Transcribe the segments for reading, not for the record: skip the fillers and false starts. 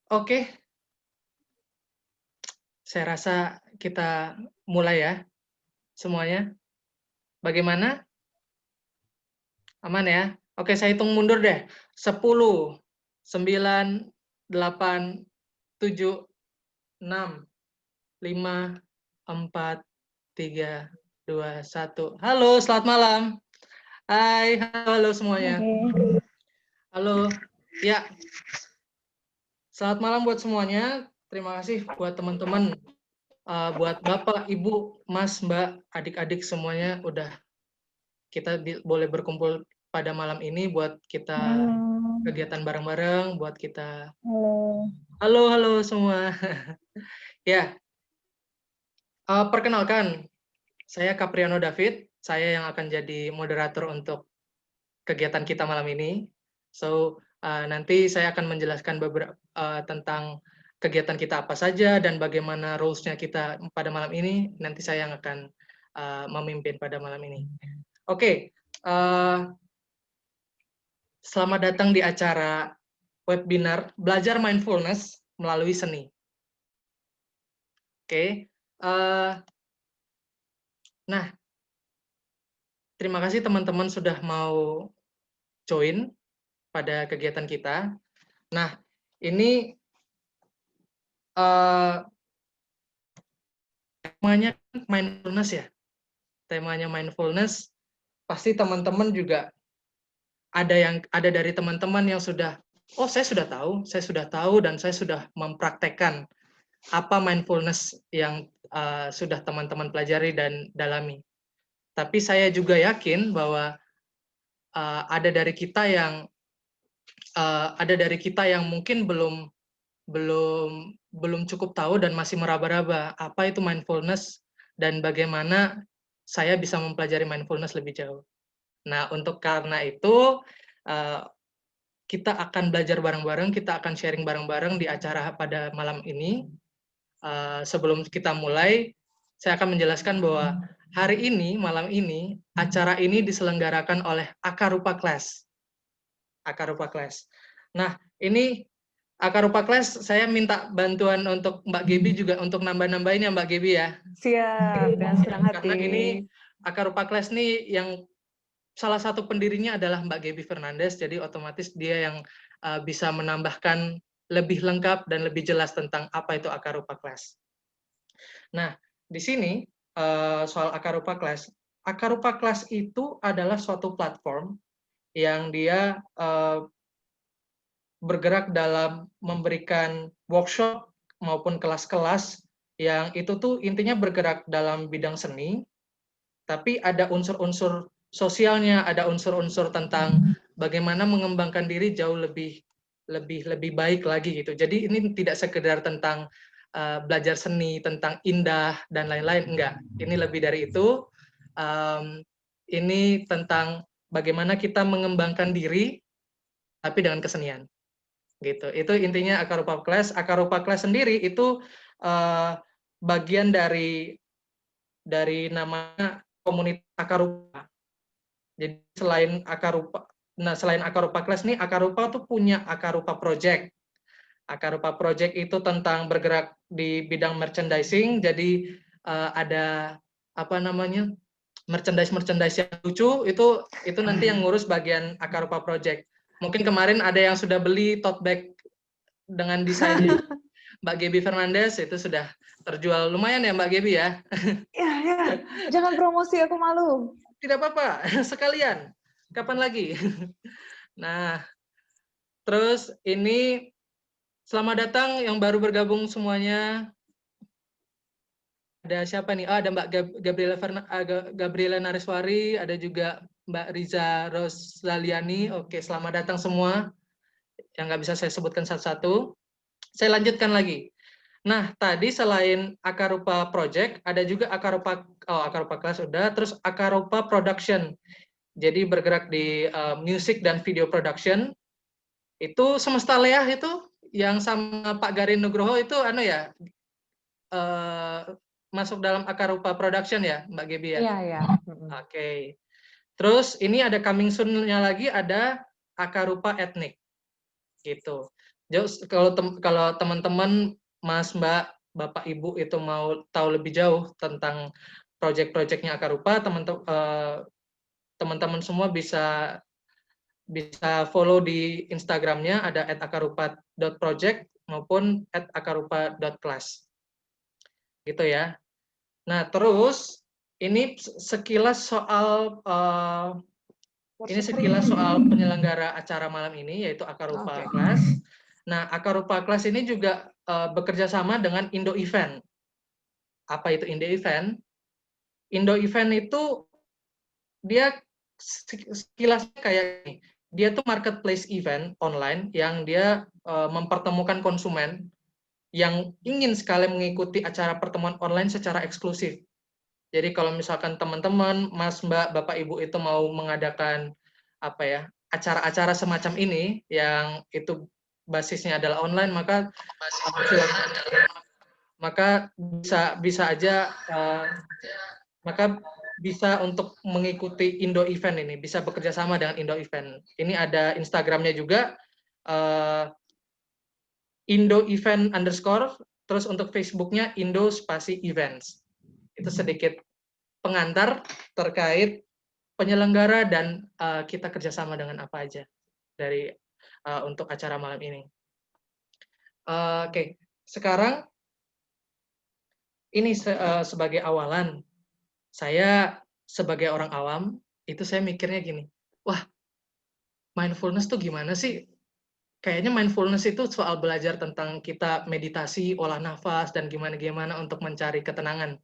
Oke, saya rasa kita mulai ya semuanya. Bagaimana? Aman ya? Oke, saya hitung mundur deh. 10, 9, 8, 7, 6, 5, 4, 3, 2, 1. Halo, selamat malam. Hai, halo semuanya. Oke. Halo. Ya, selamat malam buat semuanya. Terima kasih buat teman-teman, buat Bapak, Ibu, Mas, Mbak, adik-adik semuanya udah kita boleh berkumpul pada malam ini buat kita Halo. kegiatan bareng-bareng, buat kita Halo. halo semua. Ya, perkenalkan, saya Capriano David, saya yang akan jadi moderator untuk kegiatan kita malam ini. So, nanti saya akan menjelaskan beberapa tentang kegiatan kita apa saja dan bagaimana rules-nya kita pada malam ini. Nanti saya yang akan memimpin pada malam ini. Oke, selamat datang di acara webinar Belajar Mindfulness Melalui Seni. Oke, nah, terima kasih teman-teman sudah mau join pada kegiatan kita. Nah, ini temanya mindfulness ya. Temanya mindfulness, pasti teman-teman juga ada dari teman-teman yang sudah, oh saya sudah tahu dan saya sudah mempraktekkan apa mindfulness yang sudah teman-teman pelajari dan dalami. Tapi saya juga yakin bahwa ada dari kita yang mungkin belum cukup tahu dan masih meraba-raba apa itu mindfulness dan bagaimana saya bisa mempelajari mindfulness lebih jauh. Nah, karena itu kita akan belajar bareng-bareng, kita akan sharing bareng-bareng di acara pada malam ini. Sebelum kita mulai, saya akan menjelaskan bahwa hari ini, malam ini, acara ini diselenggarakan oleh Akarupa Class. Akarupa Class. Nah, ini Akarupa Class, saya minta bantuan untuk Mbak Gebi juga untuk nambah-nambahin ya Mbak Gebi ya. Siap, dengan senang Karena hati. ini Akarupa Class nih yang salah satu pendirinya adalah Mbak Gebi Fernandes, jadi otomatis dia yang bisa menambahkan lebih lengkap dan lebih jelas tentang apa itu Akarupa Class. Nah, di sini soal Akarupa Class itu adalah suatu platform yang dia bergerak dalam memberikan workshop maupun kelas-kelas yang itu tuh intinya bergerak dalam bidang seni, tapi ada unsur-unsur sosialnya, ada unsur-unsur tentang bagaimana mengembangkan diri jauh lebih baik lagi gitu. Jadi ini tidak sekedar tentang belajar seni, tentang indah dan lain-lain, enggak. Ini lebih dari itu. Ini tentang bagaimana kita mengembangkan diri tapi dengan kesenian. Gitu. Itu intinya Akarupa Class. Akarupa Class sendiri itu bagian dari namanya komunitas Akarupa. Jadi selain Akarupa Class nih, Akarupa tuh punya Akarupa Project. Akarupa Project itu tentang bergerak di bidang merchandising. Jadi ada apa namanya merchandise yang lucu itu nanti yang ngurus bagian Akarupa Project. Mungkin kemarin ada yang sudah beli tote bag dengan desainnya Mbak Gebi Fernandes, itu sudah terjual lumayan ya Mbak Gebi ya. Ya, jangan promosi, aku malu. Tidak apa-apa, sekalian. Kapan lagi? Nah, terus ini selamat datang yang baru bergabung semuanya. Ada siapa nih? Ada Mbak Gabriela Nariswari, ada juga Mbak Riza Roslaliani. Oke, selamat datang semua. Yang nggak bisa saya sebutkan satu-satu. Saya lanjutkan lagi. Nah, tadi selain Akarupa Project, ada juga Akarupa Class udah, terus Akarupa Production. Jadi bergerak di music dan video production. Itu Semesta Leah itu yang sama Pak Garin Nugroho itu masuk dalam Akarupa Production ya, Mbak Gebi ya? Iya, ya. Oke. Terus ini ada coming soon-nya lagi ada Akarupa Etnik. Gitu. Kalau teman-teman, Mas, Mbak, Bapak, Ibu itu mau tahu lebih jauh tentang proyek-proyeknya Akarupa, teman-teman semua bisa follow di Instagramnya, ada @akarupa.project maupun @akarupa.class. Gitu ya. Nah, terus ini sekilas soal penyelenggara acara malam ini, yaitu Akarupa Class. Nah, Akarupa Class ini juga bekerja sama dengan Indo Event. Apa itu Indo Event? Indo Event itu dia sekilas kayak ini. Dia tuh marketplace event online yang dia mempertemukan konsumen yang ingin sekali mengikuti acara pertemuan online secara eksklusif. Jadi kalau misalkan teman-teman, Mas, Mbak, Bapak, Ibu itu mau mengadakan apa ya, acara-acara semacam ini yang itu basisnya adalah online, maka bisa aja bisa untuk mengikuti Indo Event ini, bisa bekerja sama dengan Indo Event. Ini ada Instagramnya juga, Indo Event _ terus untuk Facebooknya Indo Spasi Events. Itu sedikit pengantar terkait penyelenggara dan kita kerjasama dengan apa aja dari untuk acara malam ini. Oke, sekarang ini sebagai awalan, saya sebagai orang awam itu saya mikirnya gini, wah, mindfulness tuh gimana sih? Kayaknya mindfulness itu soal belajar tentang kita meditasi, olah nafas, dan gimana-gimana untuk mencari ketenangan.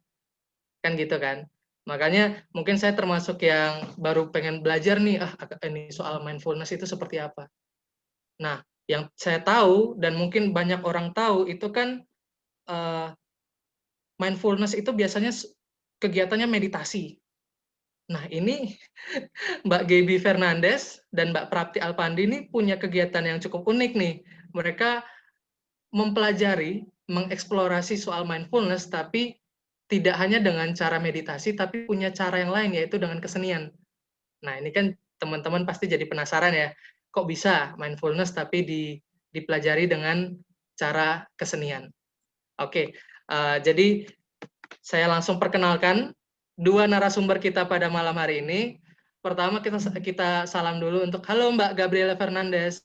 Kan gitu kan? Makanya mungkin saya termasuk yang baru pengen belajar nih, ini soal mindfulness itu seperti apa. Nah, yang saya tahu dan mungkin banyak orang tahu itu kan mindfulness itu biasanya kegiatannya meditasi. Nah, ini Mbak Gaby Fernandes dan Mbak Prapti Alpandi ini punya kegiatan yang cukup unik nih. Mereka mempelajari, mengeksplorasi soal mindfulness, tapi tidak hanya dengan cara meditasi, tapi punya cara yang lain, yaitu dengan kesenian. Nah, ini kan teman-teman pasti jadi penasaran ya, kok bisa mindfulness tapi dipelajari dengan cara kesenian. Oke, jadi saya langsung perkenalkan dua narasumber kita pada malam hari ini. Pertama kita salam dulu untuk halo Mbak Gabriela Fernandes.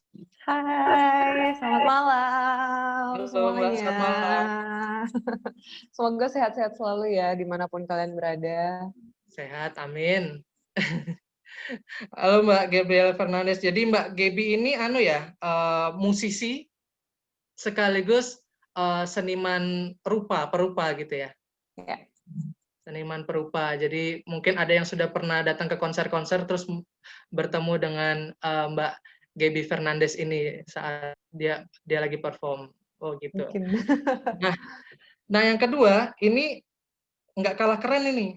Hai, selamat malam Halo Mbak, semuanya. selamat malam. Semoga sehat-sehat selalu ya dimanapun kalian berada. Sehat, amin. Halo Mbak Gabriela Fernandes. Jadi Mbak Gaby ini musisi sekaligus seniman perupa gitu ya. Ya. Seniman perupa. Jadi mungkin ada yang sudah pernah datang ke konser-konser terus bertemu dengan Mbak Gaby Fernandes ini saat dia lagi perform. Oh gitu. Mungkin. Nah yang kedua ini nggak kalah keren ini,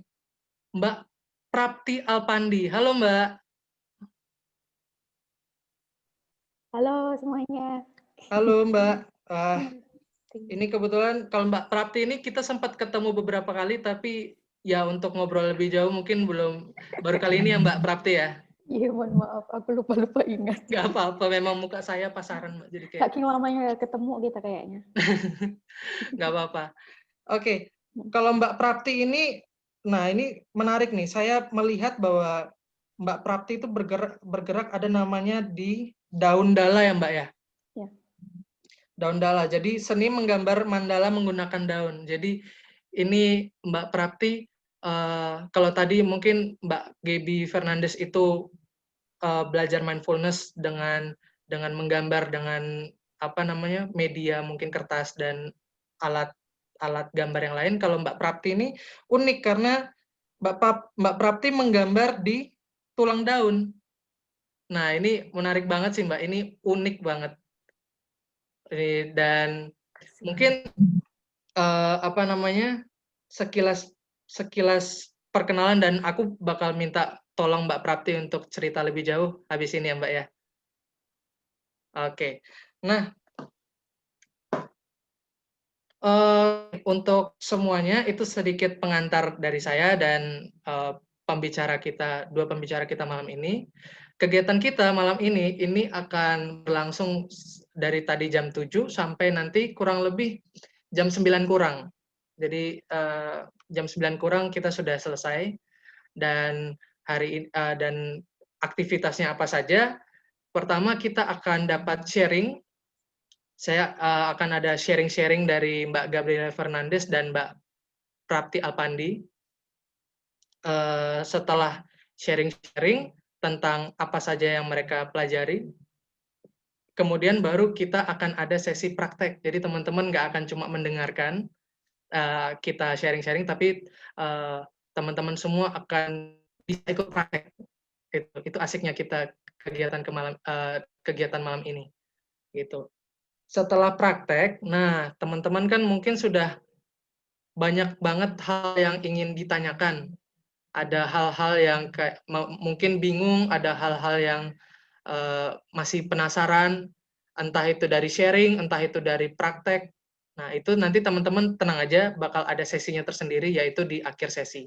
Mbak Prapti Alpandi. Halo Mbak. Halo semuanya. Halo Mbak. Ini kebetulan kalau Mbak Prapti ini kita sempat ketemu beberapa kali, tapi ya untuk ngobrol lebih jauh mungkin baru kali ini ya Mbak Prapti ya. Iya, mohon maaf, aku lupa ingat. Nggak apa-apa, memang muka saya pasaran Mbak, jadi kayak Saking lamanya ketemu kita kayaknya. nggak apa-apa. Oke, kalau Mbak Prapti ini, nah ini menarik nih. Saya melihat bahwa Mbak Prapti itu bergerak ada namanya di Daun Dala ya Mbak ya. Ya. Daun Dala. Jadi seni menggambar mandala menggunakan daun. Jadi ini Mbak Prapti, kalau tadi mungkin Mbak Gaby Fernandes itu belajar mindfulness dengan menggambar dengan media mungkin kertas dan alat gambar yang lain. Kalau Mbak Prapti ini unik karena Mbak Prapti menggambar di tulang daun. Nah ini menarik banget sih Mbak. Ini unik banget. Dan mungkin sekilas perkenalan dan aku bakal minta tolong Mbak Prapti untuk cerita lebih jauh habis ini ya Mbak ya. Oke. Nah, untuk semuanya itu sedikit pengantar dari saya dan dua pembicara kita malam ini. Kegiatan kita malam ini akan berlangsung dari tadi jam 7 sampai nanti kurang lebih jam 9 kurang. Jadi jam 9 kurang kita sudah selesai, dan dan aktivitasnya apa saja. Pertama kita akan dapat sharing. Saya akan ada sharing-sharing dari Mbak Gabriela Fernandes dan Mbak Prapti Alpandi. Setelah sharing-sharing tentang apa saja yang mereka pelajari, kemudian baru kita akan ada sesi praktek. Jadi teman-teman nggak akan cuma mendengarkan kita sharing-sharing, tapi teman-teman semua akan bisa ikut praktek. Itu asiknya kita kegiatan malam ini. Gitu. Setelah praktek, nah teman-teman kan mungkin sudah banyak banget hal yang ingin ditanyakan. Ada hal-hal yang kayak mungkin bingung, ada hal-hal yang masih penasaran, entah itu dari sharing, entah itu dari praktek. Nah, itu nanti teman-teman tenang aja, bakal ada sesinya tersendiri, yaitu di akhir sesi.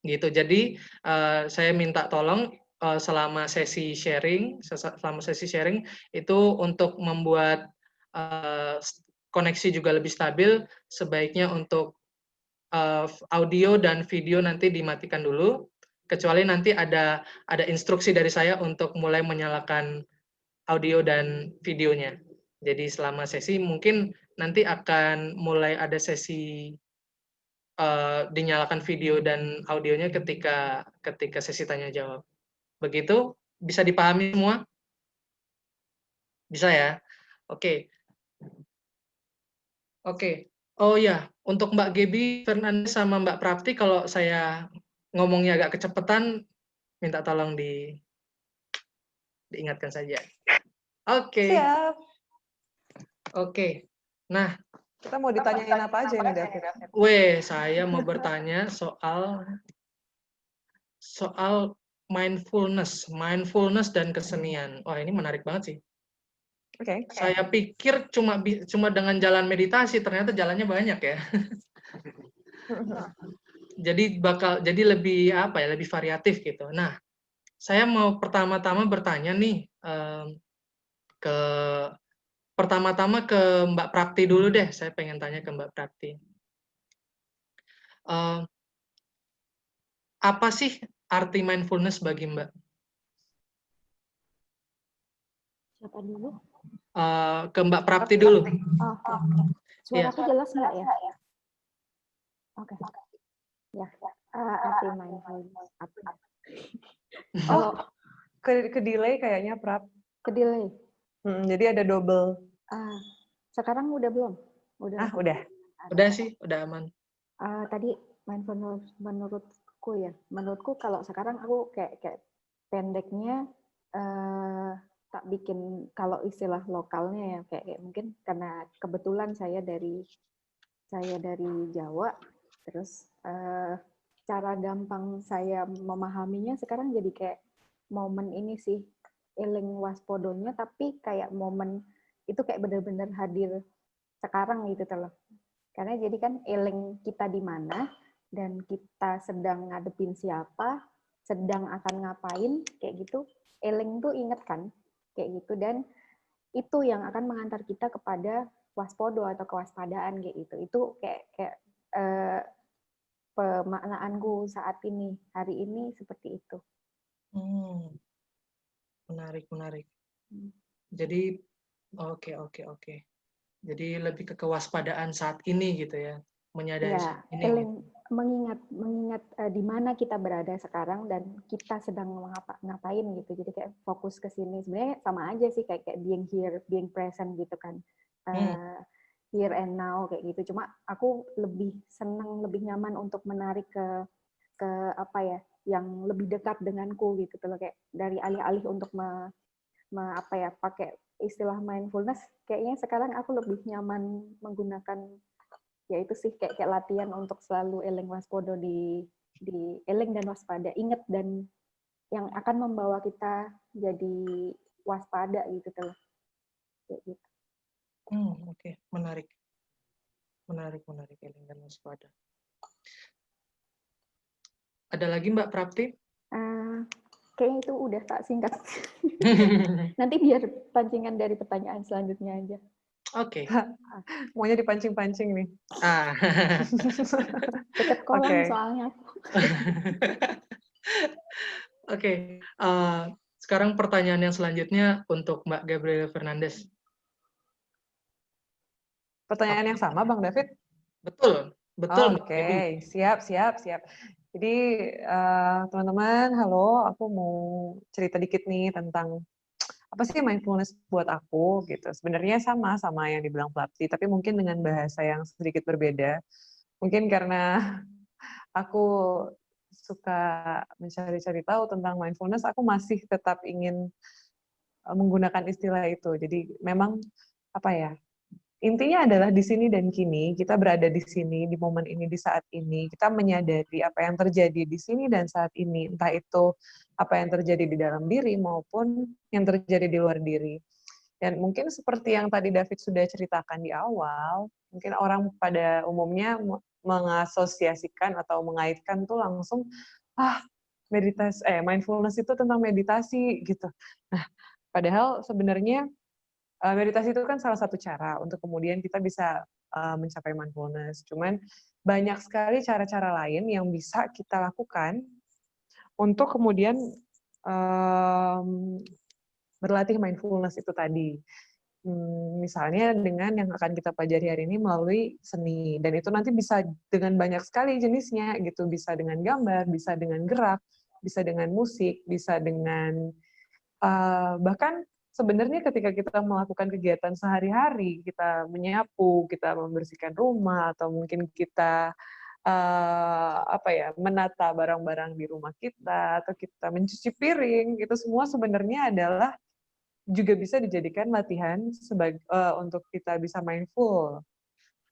Gitu. Jadi, saya minta tolong selama sesi sharing itu untuk membuat koneksi juga lebih stabil, sebaiknya untuk audio dan video nanti dimatikan dulu, kecuali nanti ada instruksi dari saya untuk mulai menyalakan audio dan videonya. Jadi selama sesi mungkin nanti akan mulai ada sesi dinyalakan video dan audionya ketika sesi tanya jawab. Begitu? Bisa dipahami semua? Bisa ya? Oke. Oke. Oh ya, untuk Mbak Gebi Fernandes sama Mbak Prapti, kalau saya ngomongnya agak kecepatan, minta tolong diingatkan saja. Oke. Siap. Oke. Nah, Kita mau ditanyain apa aja ini, David? saya mau bertanya soal mindfulness dan kesenian. Wah, ini menarik banget sih. Oke. Saya pikir cuma dengan jalan meditasi, ternyata jalannya banyak ya. Jadi lebih lebih variatif gitu. Nah, saya mau pertama-tama bertanya nih ke Mbak Prapti dulu deh. Saya pengen tanya ke Mbak Prapti. Apa sih arti mindfulness bagi Mbak? Siapa dulu? Ke Mbak Prapti dulu. Oh, oke. Suaraku jelas nggak ya? Oke. Ya. Arti mindfulness apa? Oh, ke delay kayaknya, Prap. Ke delay. Jadi ada double. Sekarang udah belum? Udah. Udah sih, udah aman. Tadi mindfulness menurutku kalau sekarang aku kayak pendeknya tak bikin, kalau istilah lokalnya ya kayak mungkin karena kebetulan saya dari Jawa, terus cara gampang saya memahaminya sekarang jadi kayak momen ini sih, eling waspodonya, tapi kayak momen itu kayak benar-benar hadir sekarang gitu loh. Karena jadi kan eling kita di mana dan kita sedang ngadepin siapa, sedang akan ngapain kayak gitu, eling tuh inget kan kayak gitu, dan itu yang akan mengantar kita kepada waspodo atau kewaspadaan kayak gitu. Itu kayak pemaknaanku saat ini, hari ini seperti itu. Menarik. Jadi oke. Jadi lebih ke kewaspadaan saat ini gitu ya, menyadari Ya, saat ini. mengingat di mana kita berada sekarang dan kita sedang ngapain gitu. Jadi kayak fokus ke sini. Sebenarnya sama aja sih kayak being here, being present gitu kan. Here and now kayak gitu. Cuma aku lebih senang, lebih nyaman untuk menarik ke apa ya, yang lebih dekat denganku gitu loh, kayak dari alih-alih untuk pakai istilah mindfulness, kayaknya sekarang aku lebih nyaman menggunakan ya itu sih kayak latihan untuk selalu eling waspodo, di eling dan waspada, ingat dan yang akan membawa kita jadi waspada gitu loh. Kayak gitu. Oke. Menarik eling dan waspada. Ada lagi Mbak Prapti? kayaknya itu udah tak singkat. Nanti biar pancingan dari pertanyaan selanjutnya aja. Oke. Maunya dipancing-pancing nih. Ah. Deket kolam soalnya. Oke, sekarang pertanyaan yang selanjutnya untuk Mbak Gabriela Fernandes. Pertanyaan yang sama, Bang David? Betul, betul Mbak Gaby. Oke, siap. Jadi teman-teman, halo, aku mau cerita dikit nih tentang apa sih mindfulness buat aku gitu. Sebenarnya sama yang dibilang Plapti, tapi mungkin dengan bahasa yang sedikit berbeda. Mungkin karena aku suka mencari-cari tahu tentang mindfulness, aku masih tetap ingin menggunakan istilah itu. Jadi memang apa ya? Intinya adalah di sini dan kini, kita berada di sini, di momen ini, di saat ini, kita menyadari apa yang terjadi di sini dan saat ini, entah itu apa yang terjadi di dalam diri maupun yang terjadi di luar diri. Dan mungkin seperti yang tadi David sudah ceritakan di awal, mungkin orang pada umumnya mengasosiasikan atau mengaitkan tuh langsung, mindfulness itu tentang meditasi gitu. Nah, padahal sebenarnya meditasi itu kan salah satu cara untuk kemudian kita bisa mencapai mindfulness. Cuman banyak sekali cara-cara lain yang bisa kita lakukan untuk kemudian berlatih mindfulness itu tadi. Misalnya dengan yang akan kita pelajari hari ini melalui seni. Dan itu nanti bisa dengan banyak sekali jenisnya gitu. Bisa dengan gambar, bisa dengan gerak, bisa dengan musik, bisa dengan bahkan sebenarnya ketika kita melakukan kegiatan sehari-hari, kita menyapu, kita membersihkan rumah, atau mungkin kita menata barang-barang di rumah kita, atau kita mencuci piring, itu semua sebenarnya adalah juga bisa dijadikan latihan untuk kita bisa mindful.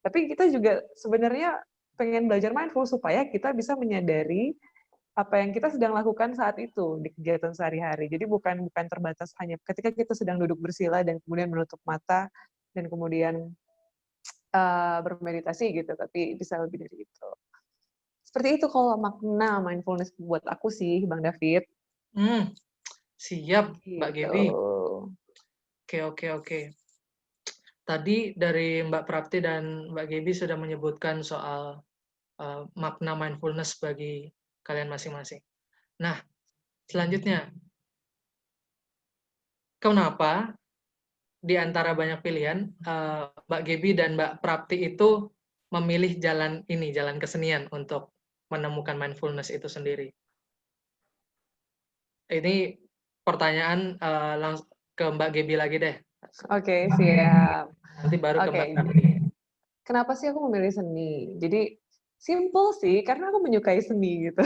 Tapi kita juga sebenarnya pengen belajar mindful supaya kita bisa menyadari apa yang kita sedang lakukan saat itu di kegiatan sehari-hari. Jadi bukan terbatas hanya ketika kita sedang duduk bersila dan kemudian menutup mata dan kemudian bermeditasi gitu, tapi bisa lebih dari itu. Seperti itu kalau makna mindfulness buat aku sih, Bang David. Siap, Mbak Gitu. Gaby. Oke. Tadi dari Mbak Prapti dan Mbak Gaby sudah menyebutkan soal makna mindfulness bagi kalian masing-masing. Nah, selanjutnya, kenapa di antara banyak pilihan, Mbak Gaby dan Mbak Prapti itu memilih jalan kesenian untuk menemukan mindfulness itu sendiri? Ini pertanyaan langsung ke Mbak Gaby lagi deh. Oke, siap. Nanti baru ke Oke. Mbak Prapti. Kenapa sih aku memilih seni? Jadi simple sih, karena aku menyukai seni gitu.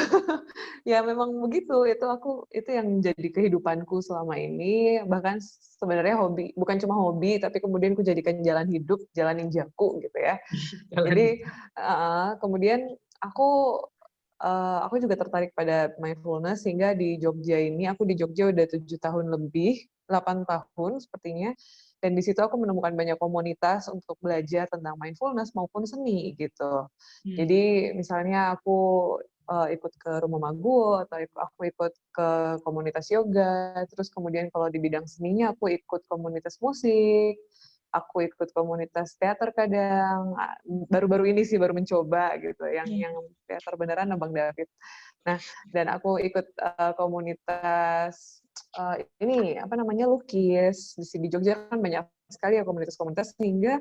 Ya memang begitu, itu yang jadi kehidupanku selama ini, bahkan sebenarnya hobi, bukan cuma hobi, tapi kemudian aku jadikan jalan hidup, jalan ninjaku gitu ya. Jadi kemudian aku juga tertarik pada mindfulness sehingga di Jogja ini, aku di Jogja udah 7 tahun lebih, 8 tahun sepertinya, dan di situ aku menemukan banyak komunitas untuk belajar tentang mindfulness maupun seni gitu. Jadi misalnya aku ikut ke Rumah Magu, atau aku ikut ke komunitas yoga, terus kemudian kalau di bidang seninya aku ikut komunitas musik, aku ikut komunitas teater kadang, baru-baru ini sih baru mencoba gitu, yang teater beneran Abang David. Nah, dan aku ikut komunitas lukis. Di Jogja kan banyak sekali ya komunitas-komunitas, sehingga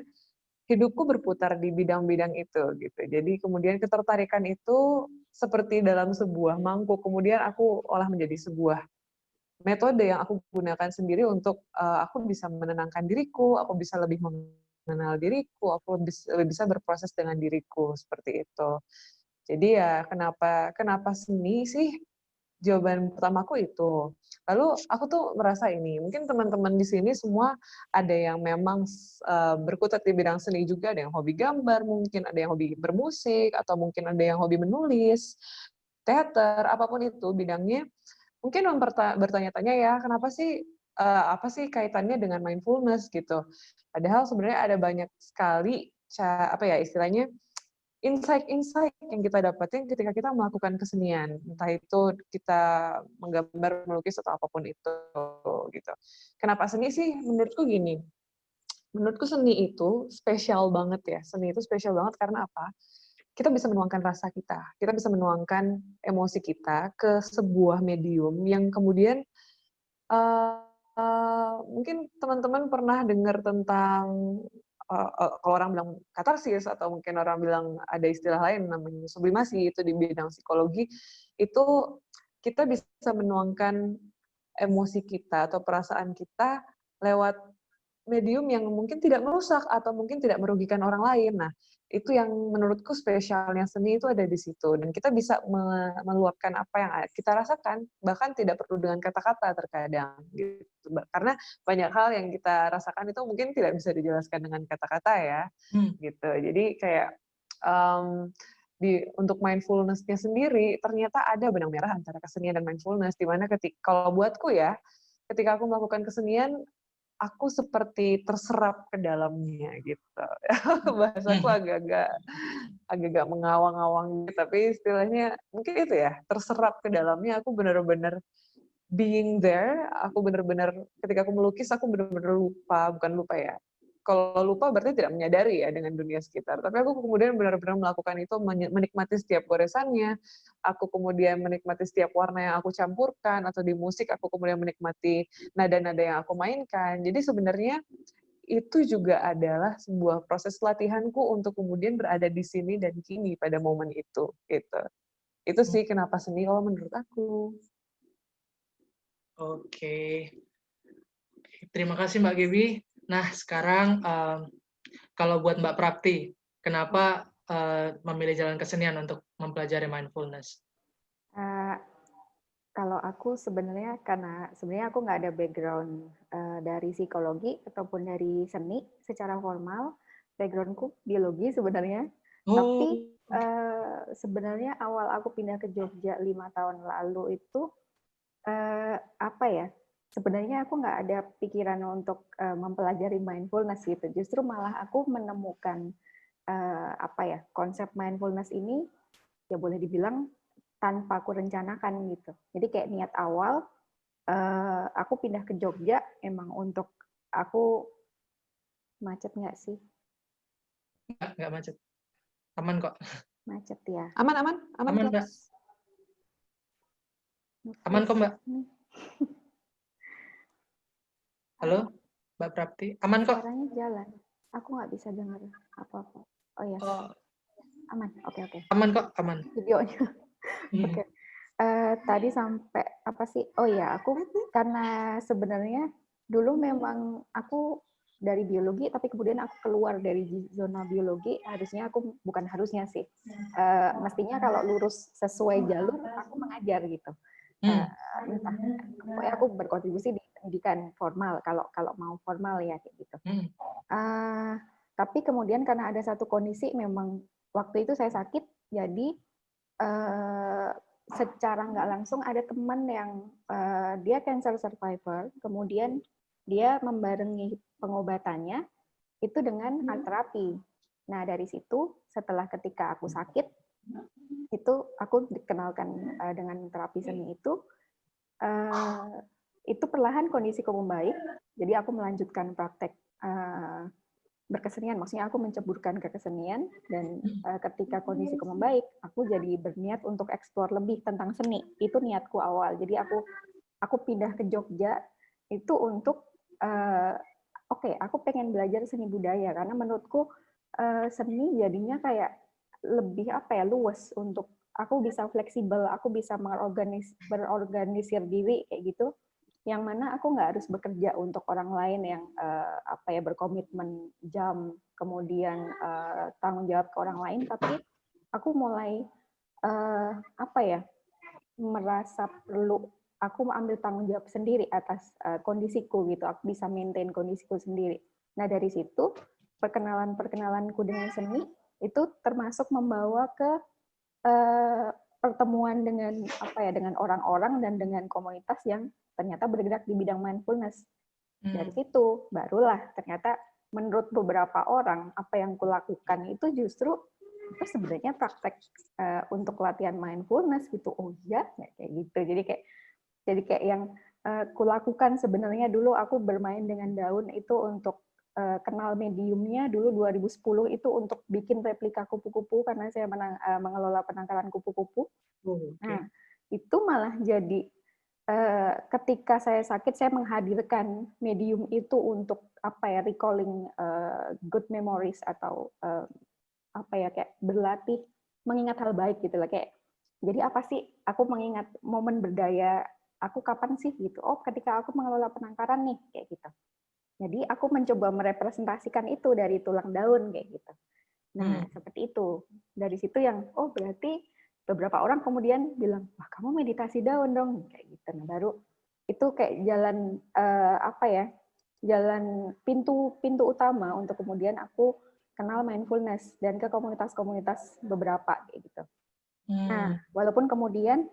hidupku berputar di bidang-bidang itu gitu. Jadi kemudian ketertarikan itu seperti dalam sebuah mangkuk, kemudian aku olah menjadi sebuah metode yang aku gunakan sendiri untuk aku bisa menenangkan diriku, aku bisa lebih mengenal diriku, aku lebih bisa berproses dengan diriku seperti itu. Jadi ya kenapa seni sih? Jawaban pertamaku itu. Lalu aku tuh merasa ini, mungkin teman-teman di sini semua ada yang memang berkutat di bidang seni juga, ada yang hobi gambar, mungkin ada yang hobi bermusik, atau mungkin ada yang hobi menulis, teater, apapun itu bidangnya. Mungkin bertanya-tanya ya, kenapa sih apa sih kaitannya dengan mindfulness gitu. Padahal sebenarnya ada banyak sekali istilahnya insight-insight yang kita dapatin ketika kita melakukan kesenian, entah itu kita menggambar, melukis atau apapun itu gitu. Kenapa seni sih? Menurutku gini, menurutku seni itu spesial banget ya. Seni itu spesial banget karena apa? Kita bisa menuangkan rasa kita bisa menuangkan emosi kita ke sebuah medium yang kemudian mungkin teman-teman pernah dengar tentang kalau orang bilang katarsis atau mungkin orang bilang ada istilah lain namanya sublimasi, itu di bidang psikologi, itu kita bisa menuangkan emosi kita atau perasaan kita lewat medium yang mungkin tidak merusak atau mungkin tidak merugikan orang lain. Nah, itu yang menurutku spesialnya seni itu ada di situ. Dan kita bisa meluapkan apa yang kita rasakan, bahkan tidak perlu dengan kata-kata terkadang. Gitu. Karena banyak hal yang kita rasakan itu mungkin tidak bisa dijelaskan dengan kata-kata ya. Gitu. Jadi kayak untuk mindfulness-nya sendiri, ternyata ada benang merah antara kesenian dan mindfulness, di mana kalau buatku ya, ketika aku melakukan kesenian, aku seperti terserap ke dalamnya gitu. Bahasaku agak-agak mengawang-awang gitu, tapi istilahnya mungkin itu ya, terserap ke dalamnya. Aku benar-benar being there. Aku benar-benar ketika aku melukis, aku benar-benar bukan lupa ya. Kalau lupa berarti tidak menyadari ya dengan dunia sekitar. Tapi aku kemudian benar-benar melakukan itu, menikmati setiap goresannya. Aku kemudian menikmati setiap warna yang aku campurkan, atau di musik aku kemudian menikmati nada-nada yang aku mainkan. Jadi sebenarnya itu juga adalah sebuah proses latihanku untuk kemudian berada di sini dan kini pada momen itu. Gitu. Itu sih kenapa seni kalau menurut aku. Oke. Terima kasih Mbak Gaby. Nah, sekarang kalau buat Mbak Prapti, kenapa memilih jalan kesenian untuk mempelajari mindfulness? Kalau aku sebenarnya karena sebenarnya aku nggak ada background dari psikologi ataupun dari seni secara formal, backgroundku biologi sebenarnya. Tapi sebenarnya awal aku pindah ke Jogja 5 tahun lalu itu apa ya? Sebenarnya aku nggak ada pikiran untuk mempelajari mindfulness gitu. Justru malah aku menemukan apa ya, konsep mindfulness ini ya boleh dibilang tanpa aku rencanakan gitu. Jadi kayak niat awal aku pindah ke Jogja emang untuk aku macet nggak sih? Nggak macet. Aman kok. Macet ya. Aman, Mbak. Aman kok, Mbak. Halo, Mbak Prapti. Aman kok. Suaranya jalan. Aku nggak bisa dengar apa-apa. Oh ya. Aman. Oke. Aman kok, aman. Videonya. Oke. Tadi sampai apa sih? Oh ya, aku karena sebenarnya dulu memang aku dari biologi, tapi kemudian aku keluar dari zona biologi. Harusnya sih. Mestinya kalau lurus sesuai jalur, aku mengajar gitu. Entah, pokoknya aku berkontribusi di pendidikan formal. Kalau mau formal ya kayak gitu. Tapi kemudian karena ada satu kondisi memang waktu itu saya sakit, jadi secara nggak langsung ada teman yang dia cancer survivor, kemudian dia membarengi pengobatannya itu dengan art terapi. Nah dari situ setelah ketika aku sakit itu aku dikenalkan dengan terapi seni itu perlahan kondisiku membaik. Jadi aku melanjutkan praktek berkesenian, maksudnya aku menceburkan ke kesenian, dan ketika kondisiku membaik, aku jadi berniat untuk eksplor lebih tentang seni. Itu niatku awal. Jadi aku pindah ke Jogja itu untuk aku pengen belajar seni budaya karena menurutku seni jadinya kayak lebih luas untuk aku bisa fleksibel, aku bisa berorganisir diri kayak gitu. Yang mana aku nggak harus bekerja untuk orang lain yang berkomitmen jam, kemudian tanggung jawab ke orang lain, tapi aku mulai merasa perlu aku ambil tanggung jawab sendiri atas kondisiku gitu. Aku bisa maintain kondisiku sendiri. Nah dari situ perkenalanku dengan seni itu termasuk membawa ke pertemuan dengan dengan orang-orang dan dengan komunitas yang ternyata bergerak di bidang mindfulness. Dari situ barulah ternyata menurut beberapa orang apa yang kulakukan itu justru terus sebenarnya praktek untuk latihan mindfulness gitu. Oh iya, kayak gitu. Jadi kayak yang kulakukan sebenarnya dulu aku bermain dengan daun itu untuk kenal mediumnya dulu 2010 itu untuk bikin replika kupu-kupu karena saya mengelola penangkaran kupu-kupu. Nah, itu malah jadi ketika saya sakit saya menghadirkan medium itu untuk recalling good memories atau kayak berlatih mengingat hal baik gitu lah, kayak jadi apa sih aku mengingat momen berdaya aku kapan sih gitu, oh ketika aku mengelola penangkaran nih kayak gitu. Jadi aku mencoba merepresentasikan itu dari tulang daun kayak gitu. Nah, seperti itu. Dari situ yang oh berarti beberapa orang kemudian bilang, "Wah, kamu meditasi daun dong." Kayak gitu. Nah, baru itu kayak jalan jalan pintu utama untuk kemudian aku kenal mindfulness dan ke komunitas-komunitas beberapa kayak gitu. Nah, walaupun kemudian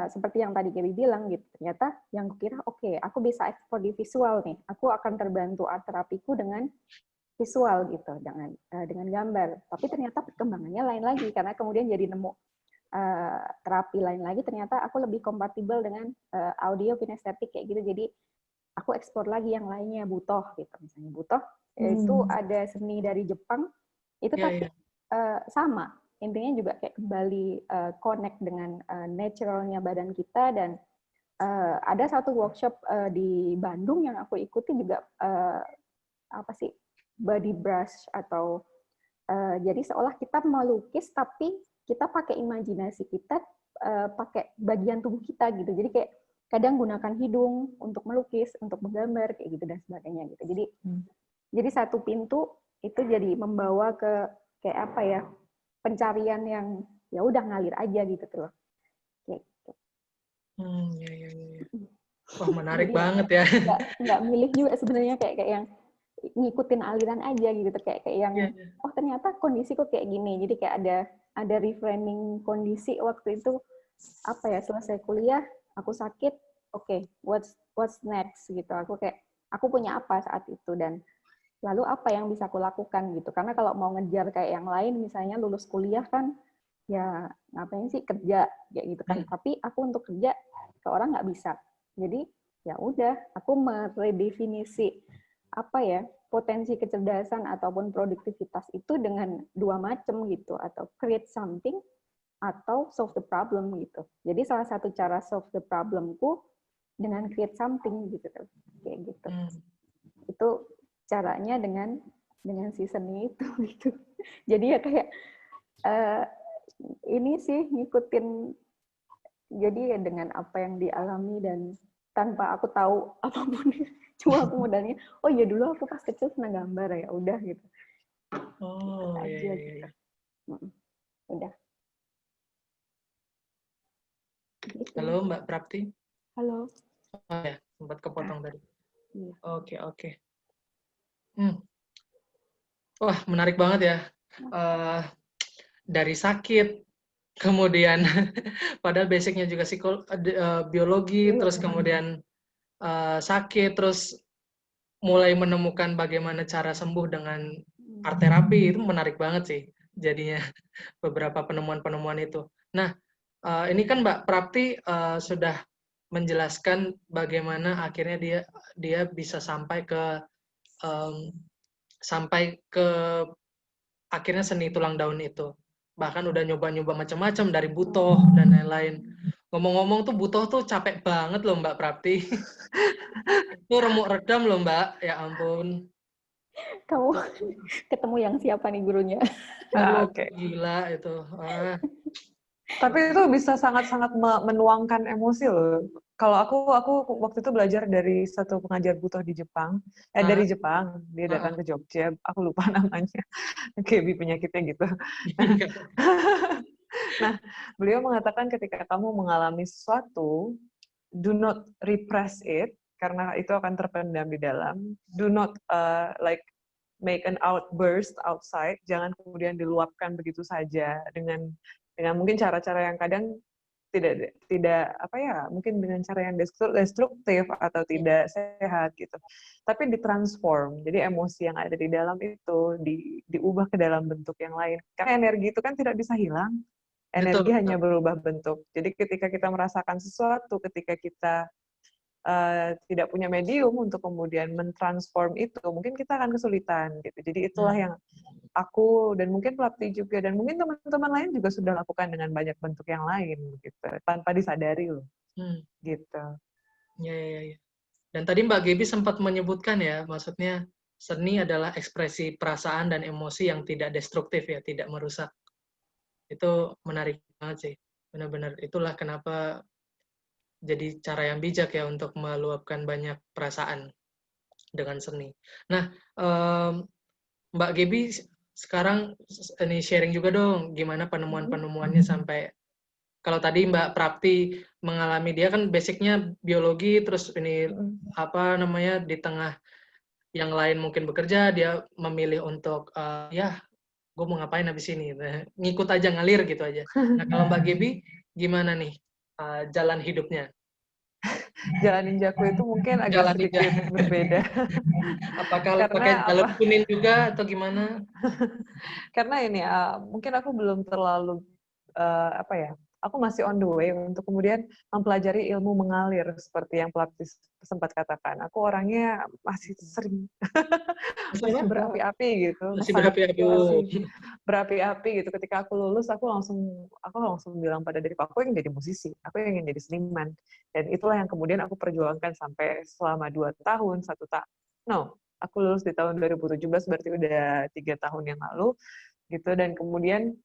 seperti yang tadi Gaby bilang gitu, ternyata yang kukira oke, aku bisa ekspor di visual nih, aku akan terbantu art terapiku dengan visual gitu, dengan gambar. Tapi ternyata perkembangannya lain lagi karena kemudian jadi nemu terapi lain lagi, ternyata aku lebih kompatibel dengan audio kinestetik kayak gitu. Jadi aku ekspor lagi yang lainnya, butoh gitu, misalnya butoh itu ada seni dari Jepang itu tapi sama. Intinya juga kayak kembali connect dengan naturalnya badan kita, dan ada satu workshop di Bandung yang aku ikuti juga body brush atau jadi seolah kita melukis tapi kita pakai imajinasi kita, pakai bagian tubuh kita gitu. Jadi kayak kadang gunakan hidung untuk melukis, untuk menggambar kayak gitu dan sebagainya gitu. Jadi satu pintu itu jadi membawa ke kayak pencarian yang ya udah ngalir aja gitu tuh. Kayak gitu. Wah, menarik banget ya. Nggak milih juga sebenarnya, kayak yang ngikutin aliran aja gitu, kayak yang oh ternyata kondisiku kayak gini. Jadi kayak ada reframing kondisi waktu itu selesai kuliah aku sakit, oke, what's next gitu. Aku punya apa saat itu dan lalu apa yang bisa aku lakukan gitu. Karena kalau mau ngejar kayak yang lain, misalnya lulus kuliah kan, ya ngapain sih kerja kayak gitu kan. Tapi aku untuk kerja ke orang nggak bisa. Jadi ya udah, aku meredefinisi potensi kecerdasan ataupun produktivitas itu dengan dua macam gitu, atau create something atau solve the problem gitu. Jadi salah satu cara solve the problemku dengan create something gitu, kayak gitu. Itu caranya dengan season itu gitu. Jadi ya kayak ini sih ngikutin, jadi ya dengan apa yang dialami dan tanpa aku tahu apapun, cuma aku modalnya oh ya dulu aku pas kecil senang gambar, ya udah gitu. Aja gitu. Udah. Gitu. Halo Mbak Prapti. Halo. Oh ya, sempat kepotong tadi. Iya. Oke. Wah, menarik banget ya. Dari sakit, kemudian padahal basicnya juga biologi, terus kemudian sakit, terus mulai menemukan bagaimana cara sembuh dengan art terapi. Itu menarik banget sih jadinya beberapa penemuan-penemuan itu. Nah, ini kan Mbak Prapti sudah menjelaskan bagaimana akhirnya dia bisa sampai ke akhirnya seni tulang daun itu. Bahkan udah nyoba-nyoba macam-macam dari butoh dan lain-lain. Ngomong-ngomong tuh butoh tuh capek banget loh Mbak Prapti. Itu remuk redam loh Mbak, ya ampun. Kamu ketemu yang siapa nih gurunya? Gila itu. Tapi itu bisa sangat-sangat menuangkan emosi loh. Kalau aku waktu itu belajar dari satu pengajar butoh di Jepang, dari Jepang, dia datang ke Jogja, aku lupa namanya, Gaby penyakitnya gitu. Nah, beliau mengatakan ketika kamu mengalami sesuatu, do not repress it, karena itu akan terpendam di dalam. Do not make an outburst outside, jangan kemudian diluapkan begitu saja dengan mungkin cara-cara yang kadang tidak apa ya, mungkin dengan cara yang destruktif atau tidak sehat gitu. Tapi ditransform. Jadi emosi yang ada di dalam itu diubah ke dalam bentuk yang lain. Karena energi itu kan tidak bisa hilang. Energi Betul, hanya betul. berubah bentuk. Jadi ketika kita merasakan sesuatu, ketika kita tidak punya medium untuk kemudian mentransform itu, mungkin kita akan kesulitan gitu. Jadi itulah yang aku dan mungkin Plapti juga dan mungkin teman-teman lain juga sudah lakukan dengan banyak bentuk yang lain gitu, tanpa disadari loh, Hmm. gitu. Ya. Dan tadi Mbak Gaby sempat menyebutkan ya, maksudnya seni adalah ekspresi perasaan dan emosi yang tidak destruktif ya, tidak merusak. Itu menarik banget sih. Benar-benar itulah kenapa jadi cara yang bijak ya untuk meluapkan banyak perasaan dengan seni. Nah, Mbak Gaby sekarang ini sharing juga dong gimana penemuan-penemuannya sampai kalau tadi Mbak Prapti mengalami, dia kan basicnya biologi, terus ini apa namanya di tengah yang lain mungkin bekerja, dia memilih untuk ya gue mau ngapain habis ini, nah, ngikut aja, ngalir gitu aja. Nah kalau Mbak Gaby gimana nih jalan hidupnya? Jalan ninjaku itu mungkin agak Jalan ninja. sedikit berbeda. Apakah Karena pakai jalur apa? kuning juga atau gimana? Karena ini mungkin aku belum terlalu apa ya, aku masih on the way untuk kemudian mempelajari ilmu mengalir seperti yang pelatih sempat katakan. Aku orangnya masih sering masih berapi-api gitu, Masih sangat berapi-api. masih berapi-api gitu. Ketika aku lulus, aku langsung bilang pada diriku, aku ingin jadi musisi, aku ingin jadi seniman. Dan itulah yang kemudian aku perjuangkan sampai selama 2 tahun, aku lulus di tahun 2017, berarti udah 3 tahun yang lalu gitu. Dan kemudian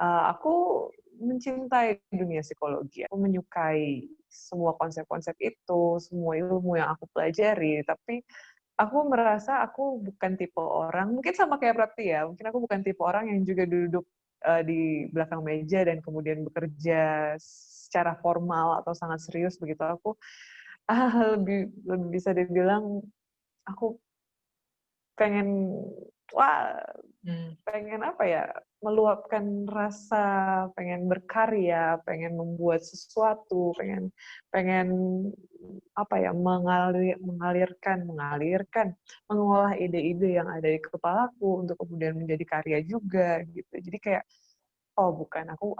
aku mencintai dunia psikologi, aku menyukai semua konsep-konsep itu, semua ilmu yang aku pelajari, tapi aku merasa aku bukan tipe orang, mungkin sama kayak Prapti ya, mungkin aku bukan tipe orang yang juga duduk di belakang meja dan kemudian bekerja secara formal atau sangat serius begitu. Aku lebih bisa dibilang aku pengen pengen apa ya, meluapkan rasa, pengen berkarya, pengen membuat sesuatu, pengen apa ya, mengalirkan, mengolah ide-ide yang ada di kepalaku untuk kemudian menjadi karya juga gitu. Jadi kayak oh bukan, aku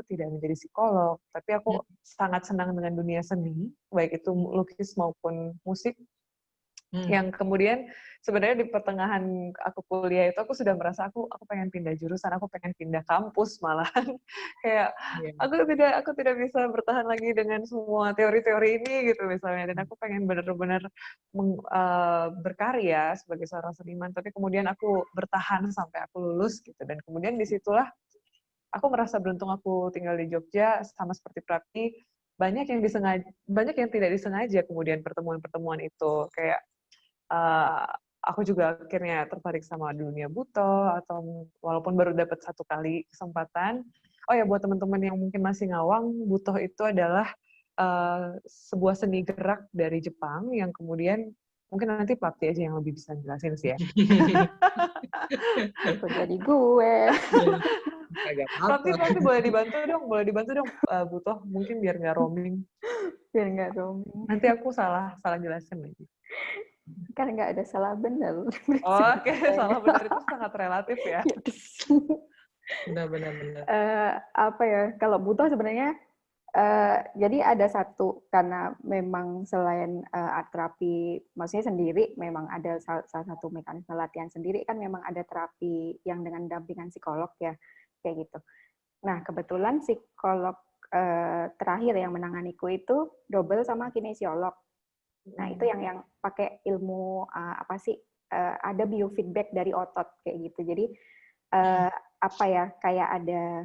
tidak menjadi psikolog, tapi aku sangat senang dengan dunia seni, baik itu lukis maupun musik. Yang kemudian sebenarnya di pertengahan aku kuliah itu aku sudah merasa aku pengen pindah jurusan, aku pengen pindah kampus malahan. Kayak aku tidak bisa bertahan lagi dengan semua teori-teori ini gitu misalnya, dan aku pengen benar-benar berkarya sebagai seorang seniman, tapi kemudian aku bertahan sampai aku lulus gitu, dan kemudian disitulah aku merasa beruntung aku tinggal di Jogja, sama seperti Prapti, banyak yang tidak disengaja kemudian pertemuan-pertemuan itu, kayak aku juga akhirnya tertarik sama dunia buto, atau walaupun baru dapat 1 kali kesempatan. Oh ya, buat teman-teman yang mungkin masih ngawang, buto itu adalah sebuah seni gerak dari Jepang yang kemudian mungkin nanti Plapti aja yang lebih bisa jelasin sih ya. Kok jadi gue? Plapti boleh dibantu dong buto, mungkin biar nggak roaming. Biar nggak roaming. Nanti aku salah jelasin lagi. Kan nggak ada salah benar. Oke, salah benar itu sangat relatif ya. Benar. Apa ya, kalau butuh sebenarnya jadi ada satu, karena memang selain art terapi maksudnya sendiri, memang ada salah satu mekanisme latihan sendiri, kan memang ada terapi yang dengan dampingan psikolog ya, kayak gitu. Nah kebetulan psikolog terakhir yang menanganiku itu double sama kinesiolog. Nah itu yang pakai ilmu apa sih, ada biofeedback dari otot kayak gitu. Jadi apa ya, kayak ada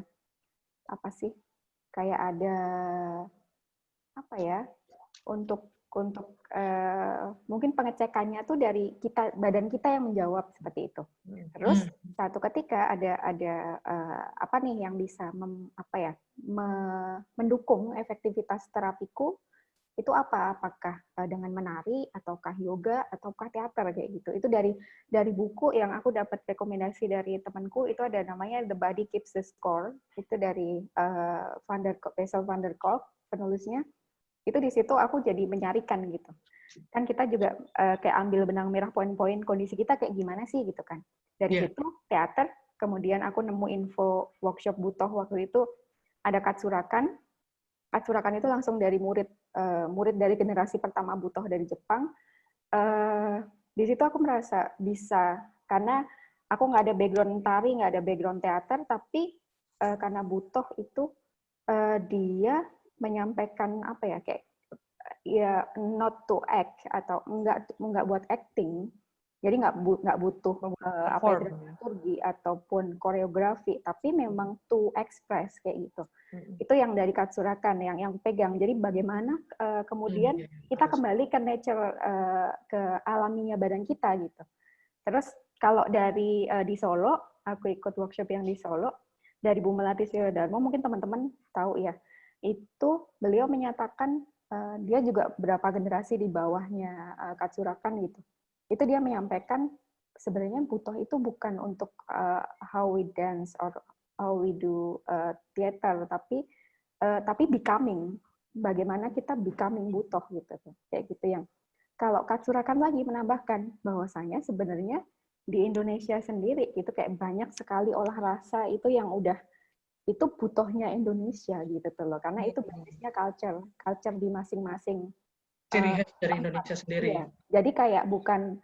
apa sih, kayak ada apa ya, untuk mungkin pengecekannya tuh dari kita, badan kita yang menjawab seperti itu. Terus satu ketika ada apa nih yang bisa mendukung efektivitas terapiku, itu apa? Apakah dengan menari, ataukah yoga, ataukah teater kayak gitu. Itu dari buku yang aku dapat rekomendasi dari temanku, itu ada namanya The Body Keeps the Score. Itu dari Bessel van der Kolk, penulisnya. Itu di situ aku jadi menyarikan gitu. Kan kita juga kayak ambil benang merah poin-poin kondisi kita kayak gimana sih gitu kan. Dari situ teater, kemudian aku nemu info workshop Butoh waktu itu ada Katsurakan. Katsurakan itu langsung dari murid dari generasi pertama Butoh dari Jepang. Di situ aku merasa bisa, karena aku nggak ada background tari, nggak ada background teater, tapi karena Butoh itu dia menyampaikan apa ya, kayak ya not to act atau enggak buat acting. Jadi nggak butuh apa ya, dramaturgi ataupun koreografi, tapi memang to express kayak gitu. Itu yang dari Katsurakan yang pegang. Jadi bagaimana kemudian kita kembali ke nature, ke alaminya badan kita gitu. Terus kalau dari di Solo, aku ikut workshop yang di Solo dari Bu Melati Sriyodarmo, mungkin teman-teman tahu ya. Itu beliau menyatakan dia juga berapa generasi di bawahnya Katsurakan gitu. Itu dia menyampaikan sebenarnya Butoh itu bukan untuk how we dance or how we do theater, tapi becoming, bagaimana kita becoming Butoh gitu, kayak gitu. Yang kalau Katsurakan lagi menambahkan bahwasanya sebenarnya di Indonesia sendiri itu kayak banyak sekali olah rasa itu yang udah itu Butohnya Indonesia gitu loh, karena itu basisnya culture di masing-masing ciri khas dari Indonesia sendiri. Iya. Jadi kayak bukan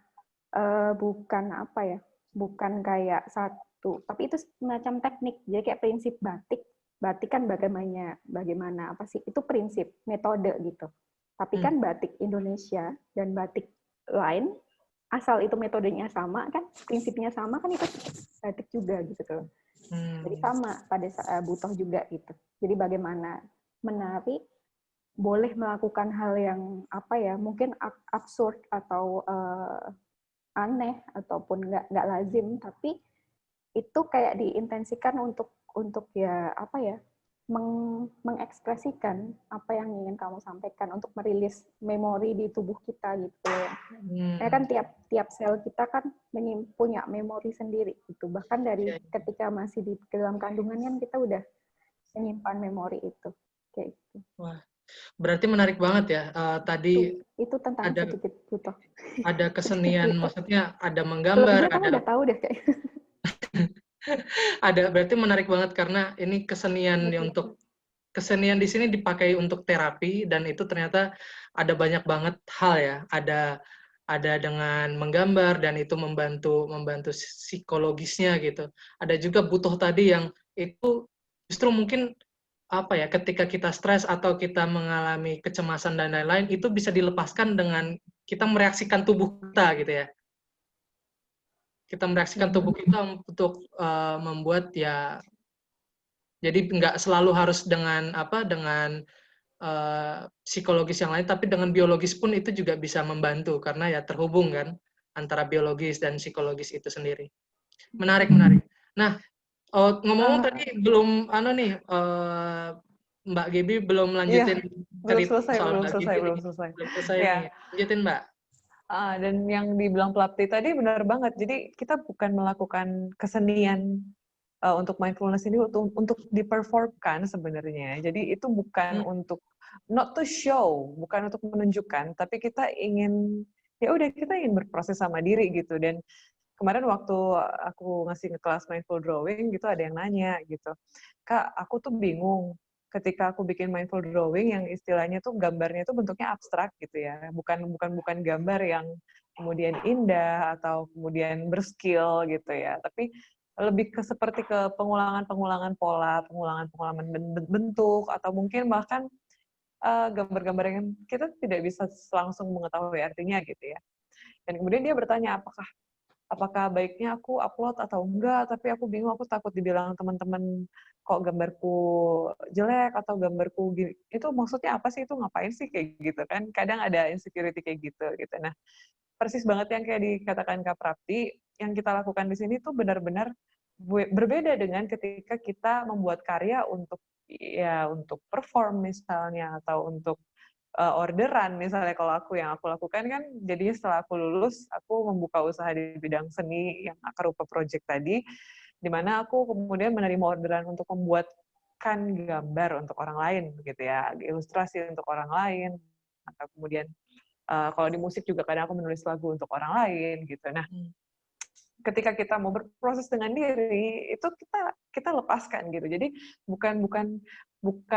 apa ya, bukan kayak satu, tapi itu semacam teknik. Jadi kayak prinsip batik kan bagaimana apa sih? Itu prinsip, metode gitu. Tapi kan batik Indonesia dan batik lain, asal itu metodenya sama kan, prinsipnya sama kan, itu batik juga gitu loh. Jadi sama pada Butoh juga gitu. Jadi bagaimana menari boleh melakukan hal yang apa ya, mungkin absurd atau aneh ataupun nggak lazim, tapi itu kayak diintensikan untuk ya apa ya, mengekspresikan apa yang ingin kamu sampaikan, untuk merilis memori di tubuh kita gitu. Ya kan tiap sel kita kan punya memori sendiri gitu. Bahkan dari ketika masih di dalam kandungan kan kita udah menyimpan memori itu kayak gitu. Wah, berarti menarik banget ya. Tadi itu tentang sedikit Butoh. Ada kesenian, maksudnya ada menggambar, kamu udah tahu deh kayak. Berarti menarik banget karena ini kesenian untuk kesenian di sini dipakai untuk terapi, dan itu ternyata ada banyak banget hal ya. Ada dengan menggambar dan itu membantu psikologisnya gitu. Ada juga Butoh tadi yang itu justru mungkin apa ya, ketika kita stres atau kita mengalami kecemasan dan lain-lain, itu bisa dilepaskan dengan kita mereaksikan tubuh kita gitu ya. Kita mereaksikan tubuh kita untuk membuat ya, jadi nggak selalu harus dengan psikologis yang lain, tapi dengan biologis pun itu juga bisa membantu, karena ya terhubung kan antara biologis dan psikologis itu sendiri. Menarik. Nah, ngomong tadi belum Mbak Gaby belum lanjutin cerita soal Mbak Gaby. Belum selesai nih. Lanjutin, Mbak. Dan yang dibilang Plapti tadi benar banget. Jadi kita bukan melakukan kesenian untuk mindfulness ini untuk diperformkan sebenarnya. Jadi itu bukan untuk not to show, bukan untuk menunjukkan, tapi kita ingin kita ingin berproses sama diri gitu. Dan kemarin waktu aku ngasih kelas mindful drawing gitu, ada yang nanya gitu, Kak, aku tuh bingung ketika aku bikin mindful drawing yang istilahnya tuh gambarnya tuh bentuknya abstrak gitu ya, bukan gambar yang kemudian indah atau kemudian berskill gitu ya, tapi lebih seperti ke pengulangan pola, pengulangan bentuk, atau mungkin bahkan gambar-gambar yang kita tidak bisa langsung mengetahui artinya gitu ya. Dan kemudian dia bertanya, apakah baiknya aku upload atau enggak, tapi aku bingung, aku takut dibilang teman-teman kok gambarku jelek atau gambarku gini. Itu maksudnya apa sih, itu ngapain sih kayak gitu kan. Kadang ada insecurity kayak gitu. Nah, persis banget yang kayak dikatakan Kak Prapti, yang kita lakukan di sini tuh benar-benar berbeda dengan ketika kita membuat karya untuk perform misalnya, atau untuk orderan misalnya. Kalau yang aku lakukan kan jadinya setelah aku lulus, aku membuka usaha di bidang seni yang akar rupa project tadi, di mana aku kemudian menerima orderan untuk membuatkan gambar untuk orang lain gitu ya, ilustrasi untuk orang lain, atau kemudian kalau di musik juga kadang aku menulis lagu untuk orang lain gitu. Nah, ketika kita mau berproses dengan diri, itu kita lepaskan gitu. Jadi bukan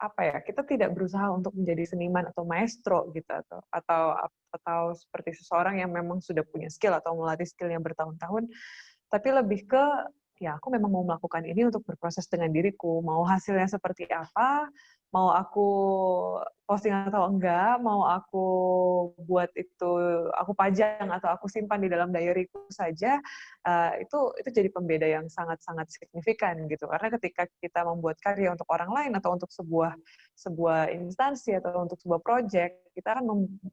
apa ya, kita tidak berusaha untuk menjadi seniman atau maestro gitu, atau seperti seseorang yang memang sudah punya skill atau melatih skillnya bertahun-tahun, tapi lebih ke ya aku memang mau melakukan ini untuk berproses dengan diriku, mau hasilnya seperti apa, mau aku posting atau enggak, mau aku buat itu, aku pajang atau aku simpan di dalam diaryku saja, itu jadi pembeda yang sangat-sangat signifikan gitu. Karena ketika kita membuat karya untuk orang lain atau untuk sebuah instansi atau untuk sebuah project, kita kan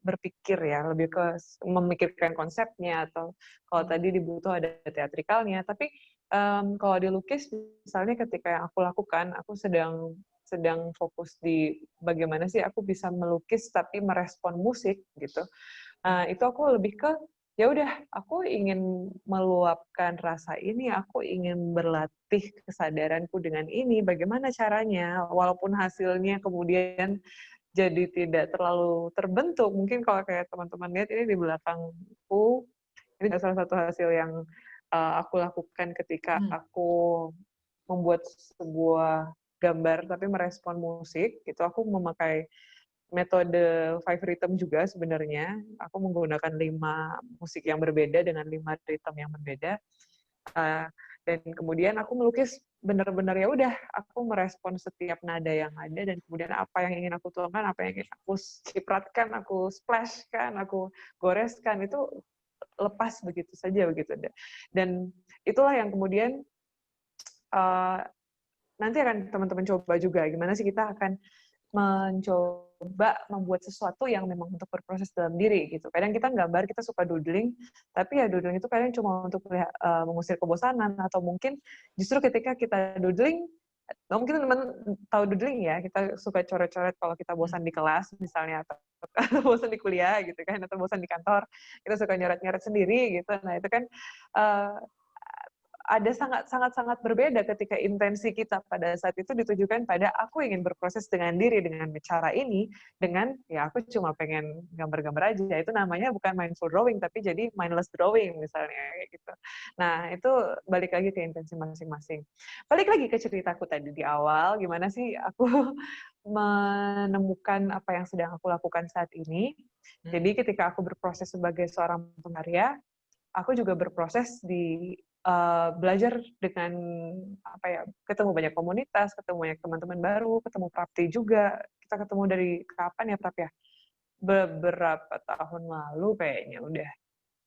berpikir ya, lebih ke memikirkan konsepnya, atau kalau tadi dibutuh ada teatrikalnya. Tapi kalau dilukis, misalnya ketika yang aku lakukan, aku sedang fokus di bagaimana sih aku bisa melukis tapi merespon musik gitu. Itu aku lebih ke ya udah, aku ingin meluapkan rasa ini, aku ingin berlatih kesadaranku dengan ini, bagaimana caranya, walaupun hasilnya kemudian jadi tidak terlalu terbentuk. Mungkin kalau kayak teman-teman lihat ini di belakangku, ini salah satu hasil yang aku lakukan ketika aku membuat sebuah gambar tapi merespon musik. Itu aku memakai metode 5 rhythm juga sebenarnya. Aku menggunakan 5 musik yang berbeda dengan 5 rhythm yang berbeda. Dan kemudian aku melukis benar-benar ya udah, aku merespon setiap nada yang ada, dan kemudian apa yang ingin aku tuangkan, apa yang ingin aku cipratkan, aku splashkan, aku goreskan, itu lepas begitu saja begitu. Dan itulah yang kemudian nanti akan teman-teman coba juga, gimana sih kita akan mencoba membuat sesuatu yang memang untuk berproses dalam diri gitu. Kadang kita gambar, kita suka doodling, tapi ya doodling itu kadang cuma untuk mengusir kebosanan, atau mungkin justru ketika kita doodling, mungkin teman tahu doodling ya, kita suka coret-coret kalau kita bosan di kelas misalnya, atau bosan di kuliah gitu kan, atau bosan di kantor, kita suka nyoret-nyoret sendiri gitu. Nah itu kan ada sangat berbeda ketika intensi kita pada saat itu ditujukan pada aku ingin berproses dengan diri dengan cara ini, dengan ya aku cuma pengen gambar-gambar aja. Itu namanya bukan mindful drawing, tapi jadi mindless drawing misalnya kayak gitu. Nah, itu balik lagi ke intensi masing-masing. Balik lagi ke ceritaku tadi di awal, gimana sih aku menemukan apa yang sedang aku lakukan saat ini. Jadi ketika aku berproses sebagai seorang pengarya, aku juga berproses di belajar dengan apa ya, ketemu banyak komunitas, ketemu banyak teman-teman baru, ketemu Prapti juga. Kita ketemu dari kapan ya, Prap ya? Beberapa tahun lalu kayaknya, udah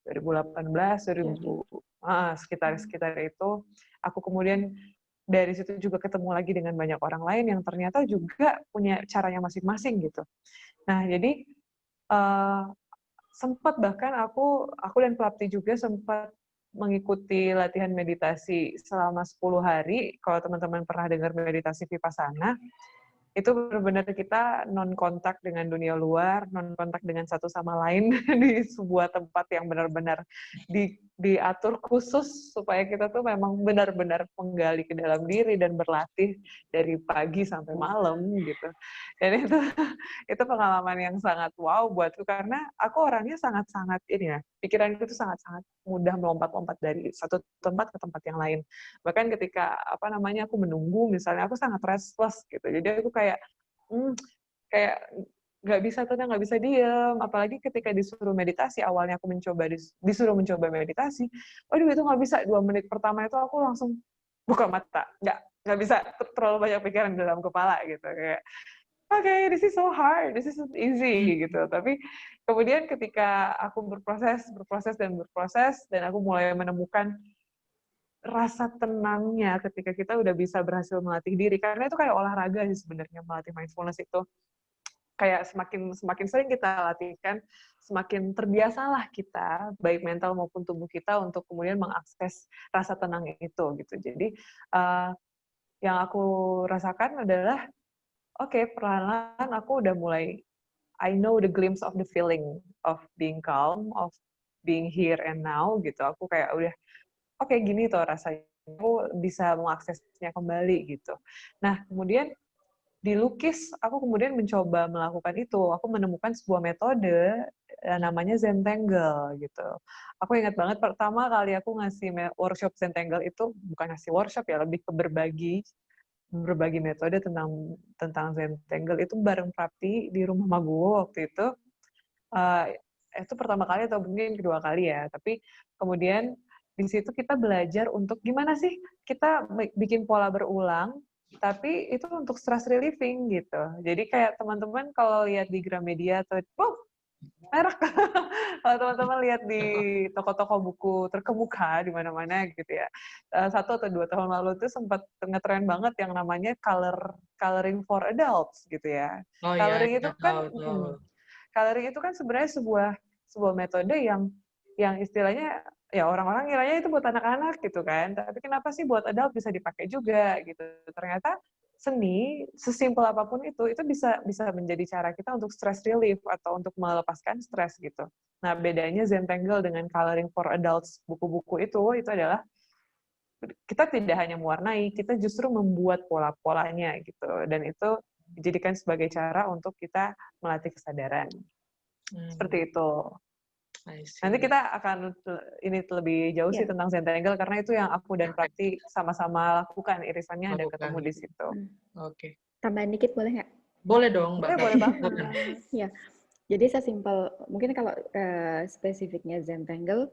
2018, 2000, sekitar itu. Aku kemudian dari situ juga ketemu lagi dengan banyak orang lain yang ternyata juga punya caranya masing-masing gitu. Nah, jadi sempat bahkan aku dan Prapti juga sempat mengikuti latihan meditasi selama 10 hari. Kalau teman-teman pernah dengar meditasi Vipassana, itu benar-benar kita non-kontak dengan dunia luar, non-kontak dengan satu sama lain di sebuah tempat yang benar-benar diatur khusus supaya kita tuh memang benar-benar menggali ke dalam diri dan berlatih dari pagi sampai malam gitu. Dan itu pengalaman yang sangat wow buatku, karena aku orangnya sangat-sangat ini ya, pikiranku itu sangat-sangat mudah melompat-lompat dari satu tempat ke tempat yang lain. Bahkan ketika aku menunggu misalnya, aku sangat restless gitu. Jadi aku kayak nggak bisa tenang, nggak bisa diem. Apalagi ketika disuruh meditasi, awalnya aku disuruh mencoba meditasi, waduh itu nggak bisa. 2 menit pertama itu aku langsung buka mata, nggak bisa, terlalu banyak pikiran dalam kepala gitu. Kayak okay, this is so hard, this isn't easy gitu. Tapi kemudian ketika aku berproses, dan aku mulai menemukan rasa tenangnya ketika kita udah bisa berhasil melatih diri, karena itu kayak olahraga sih sebenarnya, melatih mindfulness itu. Kayak semakin sering kita latihkan, semakin terbiasalah kita, baik mental maupun tubuh kita, untuk kemudian mengakses rasa tenang itu gitu. Jadi yang aku rasakan adalah oke, perlahan-lahan aku udah mulai, I know the glimpse of the feeling of being calm, of being here and now gitu. Aku kayak udah, oke gini tuh rasanya. Aku bisa mengaksesnya kembali gitu. Nah, kemudian di lukis, aku kemudian mencoba melakukan itu. Aku menemukan sebuah metode namanya Zentangle gitu. Aku ingat banget pertama kali aku ngasih workshop Zentangle itu bukan ngasih workshop ya, lebih ke berbagi metode tentang Zentangle itu bareng Prapti di rumah Mama gue waktu itu. Itu pertama kali atau mungkin kedua kali ya. Tapi kemudian di situ kita belajar untuk gimana sih kita bikin pola berulang, tapi itu untuk stress relieving gitu. Jadi kayak teman-teman kalau lihat di Gramedia atau merek kalau teman-teman lihat di toko-toko buku terkemuka di mana-mana gitu ya. 1 atau 2 tahun lalu tuh sempat ngetren banget yang namanya coloring for adults gitu ya. Oh iya, Coloring itu kan tahu. coloring itu kan sebenarnya sebuah metode yang istilahnya ya orang-orang kiranya itu buat anak-anak gitu kan. Tapi kenapa sih buat adult bisa dipakai juga gitu. Ternyata seni, sesimpel apapun itu bisa menjadi cara kita untuk stress relief atau untuk melepaskan stres gitu. Nah, bedanya Zentangle dengan Coloring for Adults buku-buku itu adalah kita tidak hanya mewarnai, kita justru membuat pola-polanya gitu. Dan itu dijadikan sebagai cara untuk kita melatih kesadaran. Seperti itu. Nanti kita akan ini lebih jauh sih tentang Zentangle karena itu yang aku dan Prapti sama-sama lakukan irisannya dan ketemu di situ. Oke. Tambahan dikit boleh nggak? Boleh dong, Mbak. Boleh banget. Ya, jadi sesimpel mungkin kalau spesifiknya Zentangle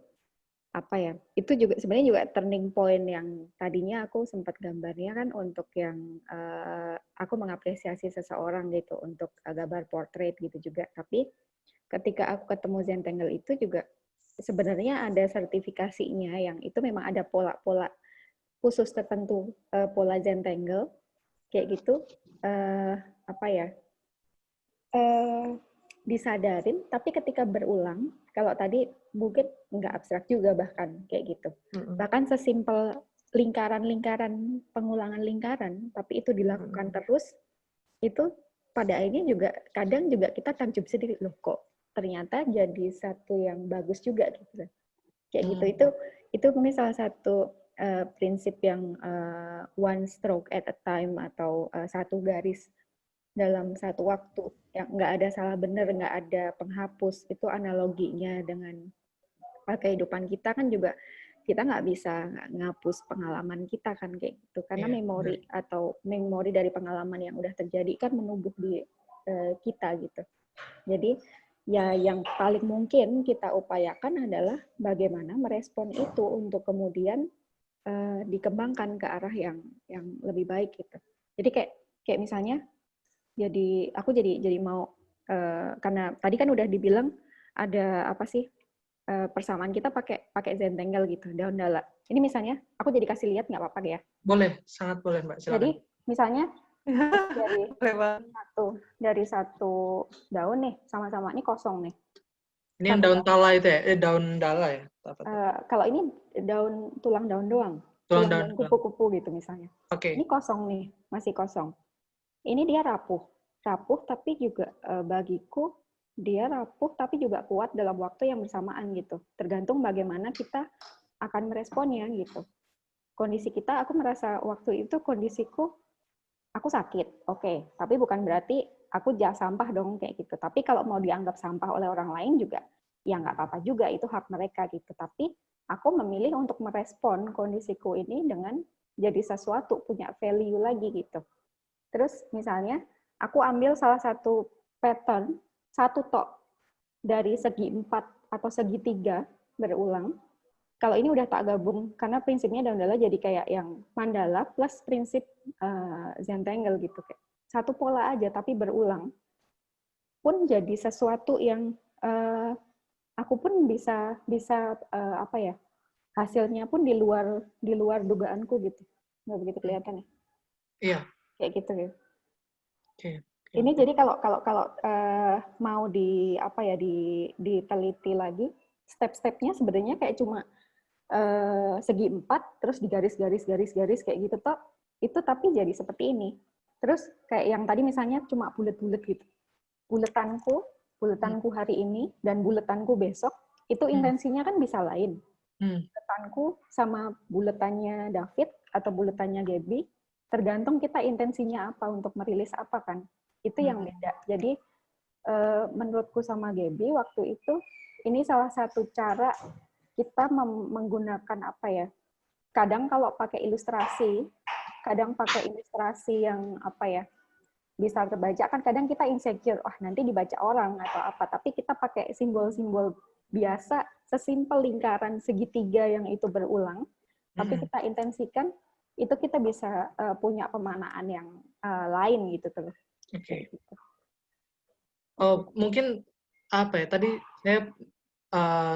apa ya? Itu juga sebenarnya juga turning point yang tadinya aku sempat gambarnya kan untuk yang aku mengapresiasi seseorang gitu untuk gambar portrait gitu juga. Tapi ketika aku ketemu Zentangle itu juga sebenarnya ada sertifikasinya yang itu memang ada pola-pola khusus tertentu, pola Zentangle kayak gitu, apa ya, disadarin, tapi ketika berulang, kalau tadi mungkin nggak abstrak juga bahkan kayak gitu. Bahkan sesimpel lingkaran-lingkaran, pengulangan lingkaran, tapi itu dilakukan terus, itu pada akhirnya juga kadang juga kita takjub sendiri, loh kok ternyata jadi satu yang bagus juga gitu. Kayak gitu, itu mungkin salah satu prinsip yang one stroke at a time atau satu garis dalam satu waktu, yang nggak ada salah benar, nggak ada penghapus. Itu analoginya dengan kehidupan kita kan juga kita nggak bisa ngapus pengalaman kita kan kayak gitu, karena memori atau memori dari pengalaman yang udah terjadi kan menumbuh di kita gitu. Jadi ya yang paling mungkin kita upayakan adalah bagaimana merespon itu untuk kemudian dikembangkan ke arah yang lebih baik gitu. Jadi kayak misalnya, jadi aku jadi mau karena tadi kan udah dibilang ada apa sih persamaan kita pakai Zentangle gitu, daun dala. Ini misalnya aku jadi kasih lihat nggak apa-apa ya? Boleh, sangat boleh Mbak. Silakan. Jadi misalnya dari satu daun nih, sama-sama ini kosong nih. Ini yang daun tala itu ya? Daun dala ya? Kalau ini tulang daun doang. Tulang daun kupu-kupu gitu misalnya. Ini kosong nih, masih kosong. Ini dia rapuh tapi juga bagiku dia rapuh tapi juga kuat dalam waktu yang bersamaan gitu. Tergantung bagaimana kita akan meresponnya gitu. Kondisi kita, aku merasa waktu itu kondisiku, aku sakit, oke. Tapi bukan berarti aku sampah dong kayak gitu. Tapi kalau mau dianggap sampah oleh orang lain juga, ya nggak apa-apa juga, itu hak mereka gitu. Tapi aku memilih untuk merespon kondisiku ini dengan jadi sesuatu, punya value lagi gitu. Terus misalnya, aku ambil salah satu pattern, satu tok, dari segi 4 atau segitiga berulang. Kalau ini udah tak gabung, karena prinsipnya daun dala jadi kayak yang mandala plus prinsip Zentangle gitu. Satu pola aja, tapi berulang. Pun jadi sesuatu yang aku pun bisa apa ya, hasilnya pun di luar dugaanku gitu. Nggak begitu kelihatan ya? Iya. Kayak gitu ya. Okay. Ini jadi kalau mau diteliti lagi, step-stepnya sebenarnya kayak cuma segi 4 terus digaris kayak gitu toh, itu tapi jadi seperti ini. Terus kayak yang tadi misalnya cuma bulet-bulet gitu. Buletanku hari ini dan buletanku besok, itu intensinya kan bisa lain. Buletanku sama buletannya David atau buletannya Gaby, tergantung kita intensinya apa untuk merilis apa kan. Itu yang beda. Jadi menurutku sama Gaby waktu itu, ini salah satu cara kita menggunakan apa ya, kadang kalau pakai ilustrasi yang apa ya, bisa terbaca kan, kadang kita insecure, nanti dibaca orang atau apa, tapi kita pakai simbol-simbol biasa, sesimpel lingkaran segitiga yang itu berulang, tapi kita intensikan, itu kita bisa punya pemaknaan yang lain gitu tuh. Oke. Oh, mungkin apa ya, tadi saya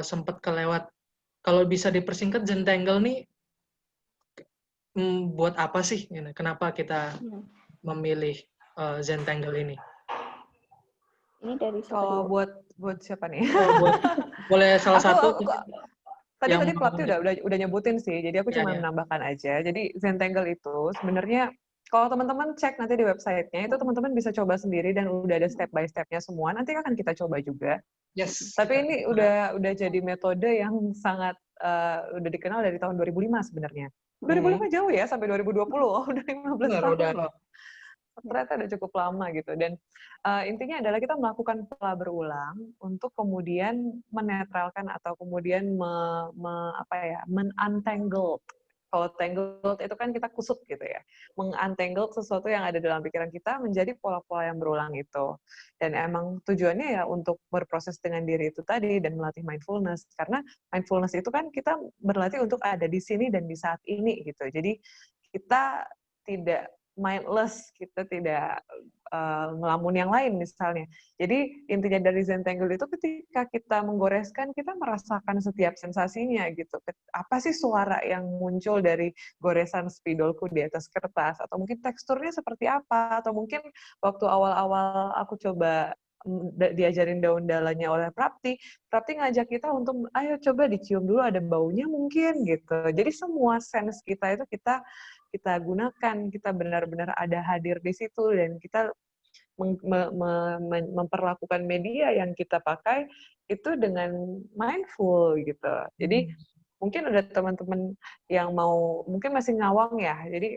sempat kelewat, kalau bisa dipersingkat, Zentangle nih buat apa sih? Kenapa kita memilih Zentangle ini? Ini dari Kalau buat siapa nih? Boleh salah satu. Tadi Plapti udah nyebutin sih, jadi aku cuma menambahkan aja. Jadi Zentangle itu sebenarnya kalau teman-teman cek nanti di website-nya, itu teman-teman bisa coba sendiri dan udah ada step by step-nya semua. Nanti akan kita coba juga. Yes. Tapi ini udah jadi metode yang sangat udah dikenal dari tahun 2005 sebenarnya. 2005 jauh ya, sampai 2020, udah 15 tahun loh. Ternyata udah cukup lama gitu. Dan intinya adalah kita melakukan pola berulang untuk kemudian menetralkan atau kemudian men-untangle. Kalau tangled itu kan kita kusut gitu ya. Meng-untangle sesuatu yang ada dalam pikiran kita menjadi pola-pola yang berulang itu. Dan emang tujuannya ya untuk berproses dengan diri itu tadi dan melatih mindfulness. Karena mindfulness itu kan kita berlatih untuk ada di sini dan di saat ini gitu. Jadi kita tidak mindless, kita tidak ngelamun yang lain misalnya. Jadi intinya dari Zentangle itu ketika kita menggoreskan, kita merasakan setiap sensasinya gitu. Apa sih suara yang muncul dari goresan spidolku di atas kertas? Atau mungkin teksturnya seperti apa? Atau mungkin waktu awal-awal aku coba diajarin daun dalanya oleh Prapti ngajak kita untuk ayo coba dicium dulu, ada baunya mungkin gitu. Jadi semua sense kita itu kita gunakan, kita benar-benar ada hadir di situ dan kita memperlakukan media yang kita pakai itu dengan mindful gitu. Jadi mungkin ada teman-teman yang mau, mungkin masih ngawang ya. Jadi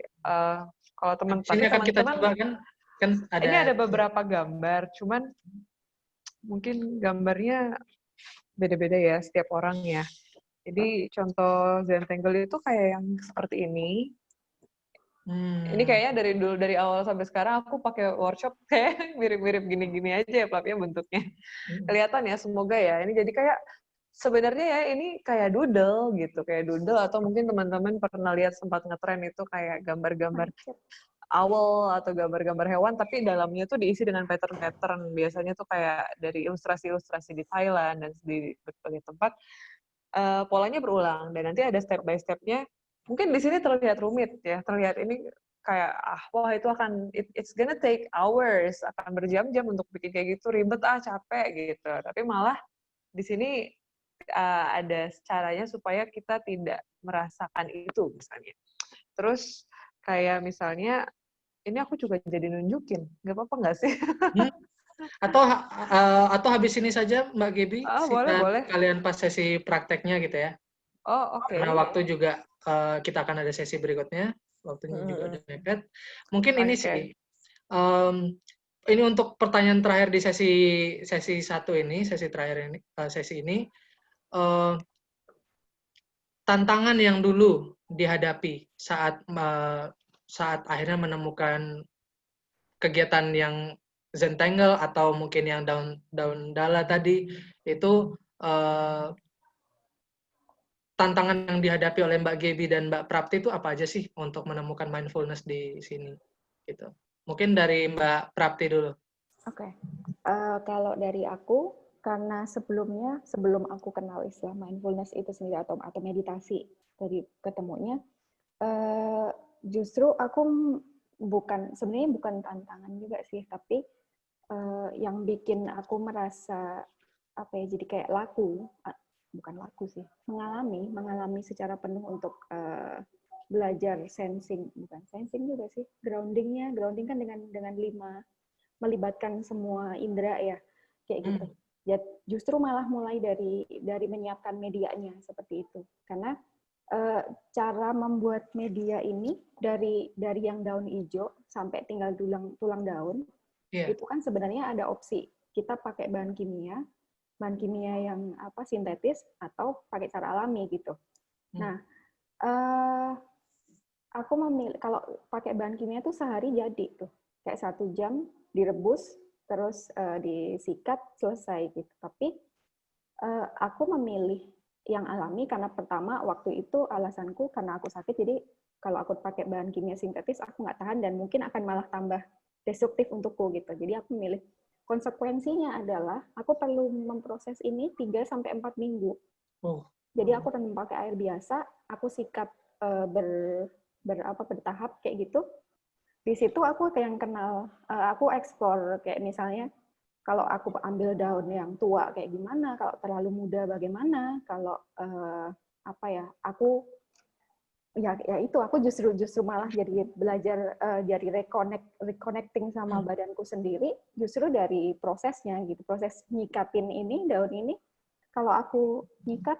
kalau teman-teman ada, ini ada beberapa gambar, cuman mungkin gambarnya beda-beda ya setiap orang ya. Jadi contoh Zentangle itu kayak yang seperti ini. Ini kayaknya dari awal sampai sekarang aku pakai workshop kayak mirip-mirip gini-gini aja ya Plapnya bentuknya. Kelihatan ya, semoga ya. Ini jadi kayak sebenarnya ya ini kayak doodle gitu, kayak doodle, atau mungkin teman-teman pernah lihat sempat ngetren itu kayak gambar-gambar owl atau gambar-gambar hewan, tapi dalamnya tuh diisi dengan pattern-pattern. Biasanya tuh kayak dari ilustrasi-ilustrasi di Thailand dan di berbagai tempat. Polanya berulang dan nanti ada step by step-nya. Mungkin di sini terlihat rumit ya, terlihat ini kayak wah itu akan it's gonna take hours, akan berjam-jam untuk bikin kayak gitu, ribet capek gitu. Tapi malah di sini ada caranya supaya kita tidak merasakan itu misalnya. Terus kayak misalnya ini aku juga jadi nunjukin, nggak apa-apa nggak sih? Atau habis ini saja Mbak Gaby, boleh. kalian pas sesi prakteknya gitu ya. Oh, oke. Karena waktu juga kita akan ada sesi berikutnya, waktunya juga udah mepet. Mungkin ini sih, ini untuk pertanyaan terakhir di sesi satu ini, sesi terakhir ini, sesi ini, tantangan yang dulu dihadapi saat akhirnya menemukan kegiatan yang Zentangle atau mungkin yang daun dala tadi, itu tantangan yang dihadapi oleh Mbak Gaby dan Mbak Prapti itu apa aja sih untuk menemukan mindfulness di sini? Gitu. Mungkin dari Mbak Prapti dulu. Oke. Kalau dari aku, karena sebelum aku kenal istilah mindfulness itu sendiri atau meditasi dari ketemunya, justru aku sebenarnya bukan tantangan juga sih, tapi yang bikin aku merasa jadi kayak mengalami secara penuh untuk belajar sensing, bukan sensing juga sih, grounding kan dengan 5 melibatkan semua indera ya, kayak gitu. Ya, justru malah mulai dari menyiapkan medianya seperti itu. Karena cara membuat media ini dari yang daun hijau sampai tinggal tulang daun, itu kan sebenarnya ada opsi. Kita pakai bahan kimia yang sintetis atau pakai cara alami gitu. Nah, aku memilih kalau pakai bahan kimia tuh sehari jadi tuh kayak 1 jam direbus terus disikat selesai gitu. Tapi aku memilih yang alami karena pertama waktu itu alasanku karena aku sakit, jadi kalau aku pakai bahan kimia sintetis aku nggak tahan dan mungkin akan malah tambah destruktif untukku gitu. Jadi aku memilih konsekuensinya adalah aku perlu memproses ini 3-4 minggu. Jadi aku rendam pakai air biasa, aku sikat bertahap kayak gitu. Di situ aku kayak yang kenal, aku explore kayak misalnya kalau aku ambil daun yang tua kayak gimana, kalau terlalu muda bagaimana, kalau aku justru malah jadi belajar jadi reconnecting sama badanku sendiri justru dari prosesnya gitu, proses nyikatin ini daun ini. Kalau aku nyikat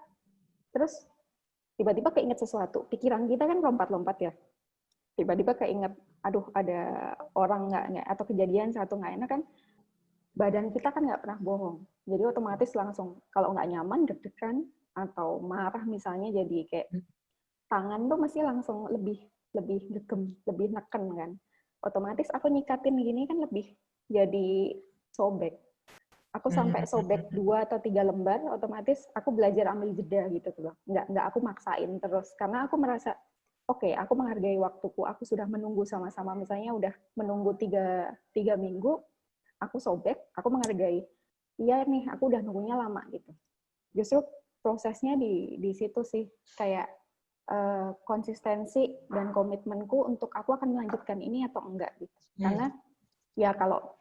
terus tiba-tiba keinget sesuatu, pikiran kita kan lompat-lompat ya, tiba-tiba keinget, aduh ada orang nggak atau kejadian satu nggak enak kan, badan kita kan nggak pernah bohong, jadi otomatis langsung kalau nggak nyaman deg-degan atau marah misalnya, jadi kayak tangan tuh mesti langsung lebih gegem, lebih neken kan, otomatis aku nyikatin gini kan lebih jadi sobek. Aku sampai sobek 2 atau 3 lembar, otomatis aku belajar ambil jeda gitu loh. Nggak aku maksain terus, karena aku merasa, oke, aku menghargai waktuku, aku sudah menunggu sama-sama, misalnya udah menunggu 3 minggu, aku sobek, aku menghargai, iya nih, aku udah nunggunya lama gitu. Justru prosesnya di situ sih, kayak konsistensi dan komitmenku untuk aku akan melanjutkan ini atau enggak gitu. Karena ya kalau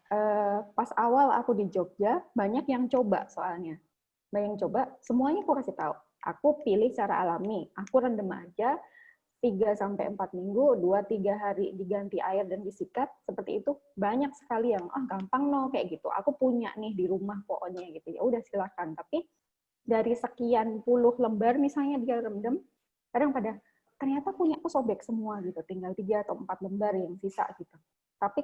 pas awal aku di Jogja, banyak yang coba soalnya. Banyak yang coba, semuanya aku kasih tahu. Aku pilih cara alami, aku rendam aja 3-4 minggu, 2-3 hari diganti air dan disikat, seperti itu. Banyak sekali yang, gampang no, kayak gitu. Aku punya nih di rumah pokoknya gitu. Ya udah silakan. Tapi dari sekian puluh lembar misalnya dia rendam, kadang ternyata punya aku sobek semua gitu. Tinggal 3 atau 4 lembar yang sisa gitu. Tapi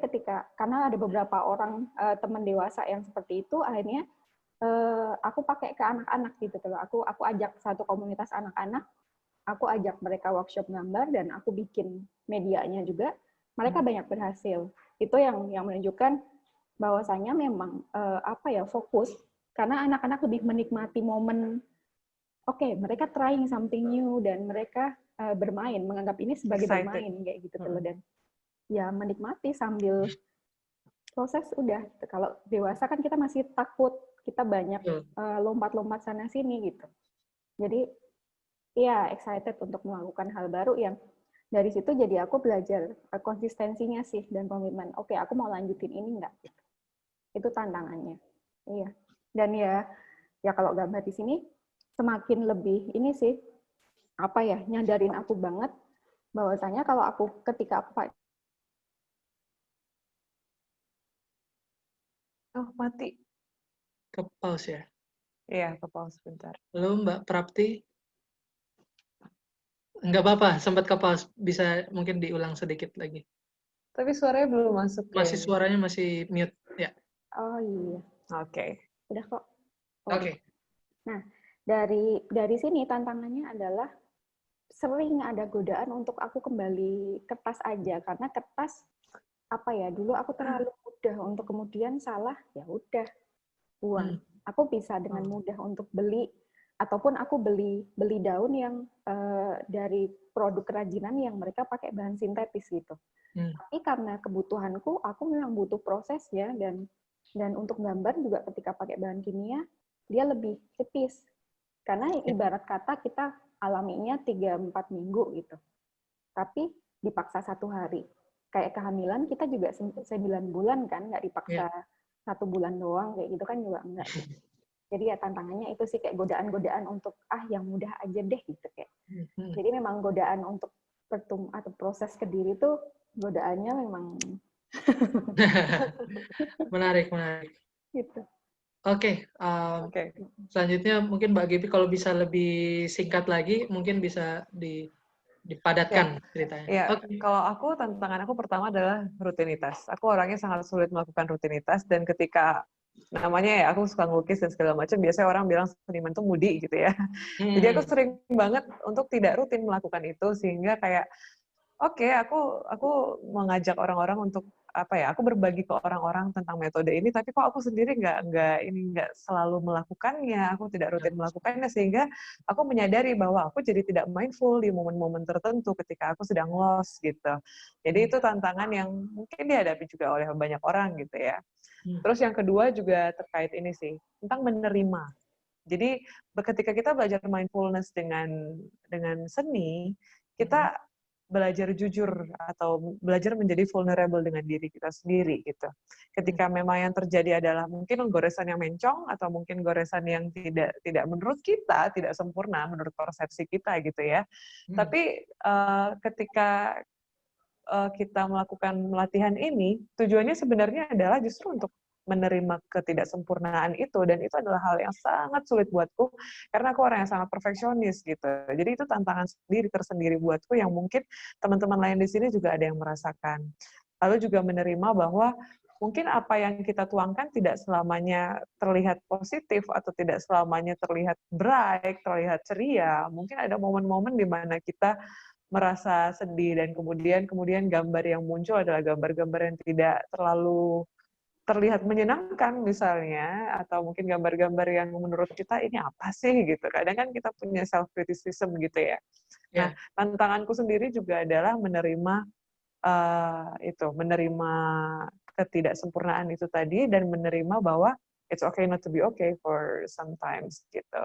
karena ada beberapa orang teman dewasa yang seperti itu, akhirnya aku pakai ke anak-anak gitu. Aku ajak satu komunitas anak-anak, aku ajak mereka workshop gambar dan aku bikin medianya juga. Mereka banyak berhasil. Itu yang menunjukkan bahwasanya memang fokus, karena anak-anak lebih menikmati momen. Oke, mereka trying something new dan mereka bermain, menganggap ini sebagai bermain kayak gitu loh, dan ya menikmati sambil proses udah. Kalau dewasa kan kita masih takut, kita banyak lompat-lompat sana sini gitu. Jadi ya excited untuk melakukan hal baru yang dari situ jadi aku belajar konsistensinya sih dan komitmen. Oke, aku mau lanjutin ini enggak? Itu tantangannya. Iya. Dan ya kalau gambar di sini semakin lebih ini sih nyadarin aku banget bahwasanya kalau ketika aku mati. Ke pause ya? Iya, ke pause sebentar. Halo Mbak Prapti? Nggak apa-apa, sempat ke pause. Bisa mungkin diulang sedikit lagi. Tapi suaranya belum masuk. Masih suaranya masih mute, ya. Oh iya. Oke. Udah kok. Oke. Nah, dari sini tantangannya adalah sering ada godaan untuk aku kembali kertas aja, karena kertas dulu aku terlalu mudah untuk kemudian salah, ya udah buang. Aku bisa dengan mudah untuk beli, ataupun aku beli daun yang dari produk kerajinan yang mereka pakai bahan sintetis gitu. Tapi karena kebutuhanku, aku memang butuh prosesnya, dan untuk gambar juga ketika pakai bahan kimia dia lebih tipis. Karena ibarat kata kita alaminya 3-4 minggu gitu. Tapi dipaksa 1 hari. Kayak kehamilan kita juga 9 bulan kan, nggak dipaksa 1 bulan doang, kayak gitu kan juga enggak. Jadi ya tantangannya itu sih, kayak godaan-godaan untuk yang mudah aja deh gitu kayak. Jadi memang godaan untuk atau proses ke diri tuh godaannya memang Menarik, menarik. gitu. Oke, Oke. selanjutnya mungkin Mbak Gibi kalau bisa lebih singkat lagi, mungkin bisa dipadatkan ceritanya. Ya, Oke. kalau aku tantangan aku pertama adalah rutinitas. Aku orangnya sangat sulit melakukan rutinitas dan ketika namanya ya aku suka ngelukis dan segala macam, biasanya orang bilang seniman tuh moody gitu ya. Jadi aku sering banget untuk tidak rutin melakukan itu sehingga kayak oke, aku mengajak orang-orang untuk apa ya? Aku berbagi ke orang-orang tentang metode ini, tapi kok aku sendiri nggak selalu melakukannya. Aku tidak rutin melakukannya sehingga aku menyadari bahwa aku jadi tidak mindful di momen-momen tertentu ketika aku sedang lost gitu. Jadi itu tantangan yang mungkin dihadapi juga oleh banyak orang gitu ya. Terus yang kedua juga terkait ini sih tentang menerima. Jadi ketika kita belajar mindfulness dengan seni, kita belajar jujur atau belajar menjadi vulnerable dengan diri kita sendiri gitu. Ketika memang yang terjadi adalah mungkin goresan yang mencong atau mungkin goresan yang tidak menurut kita tidak sempurna menurut persepsi kita gitu ya. Tapi ketika kita melakukan latihan ini, tujuannya sebenarnya adalah justru untuk menerima ketidaksempurnaan itu, dan itu adalah hal yang sangat sulit buatku karena aku orang yang sangat perfeksionis gitu. Jadi itu tantangan tersendiri buatku yang mungkin teman-teman lain di sini juga ada yang merasakan. Lalu juga menerima bahwa mungkin apa yang kita tuangkan tidak selamanya terlihat positif atau tidak selamanya terlihat bright, terlihat ceria. Mungkin ada momen-momen di mana kita merasa sedih dan kemudian gambar yang muncul adalah gambar-gambar yang tidak terlalu terlihat menyenangkan misalnya, atau mungkin gambar-gambar yang menurut kita ini apa sih gitu. Kadang kan kita punya self criticism gitu ya. Nah, tantanganku sendiri juga adalah menerima menerima ketidaksempurnaan itu tadi dan menerima bahwa it's okay not to be okay for sometimes gitu.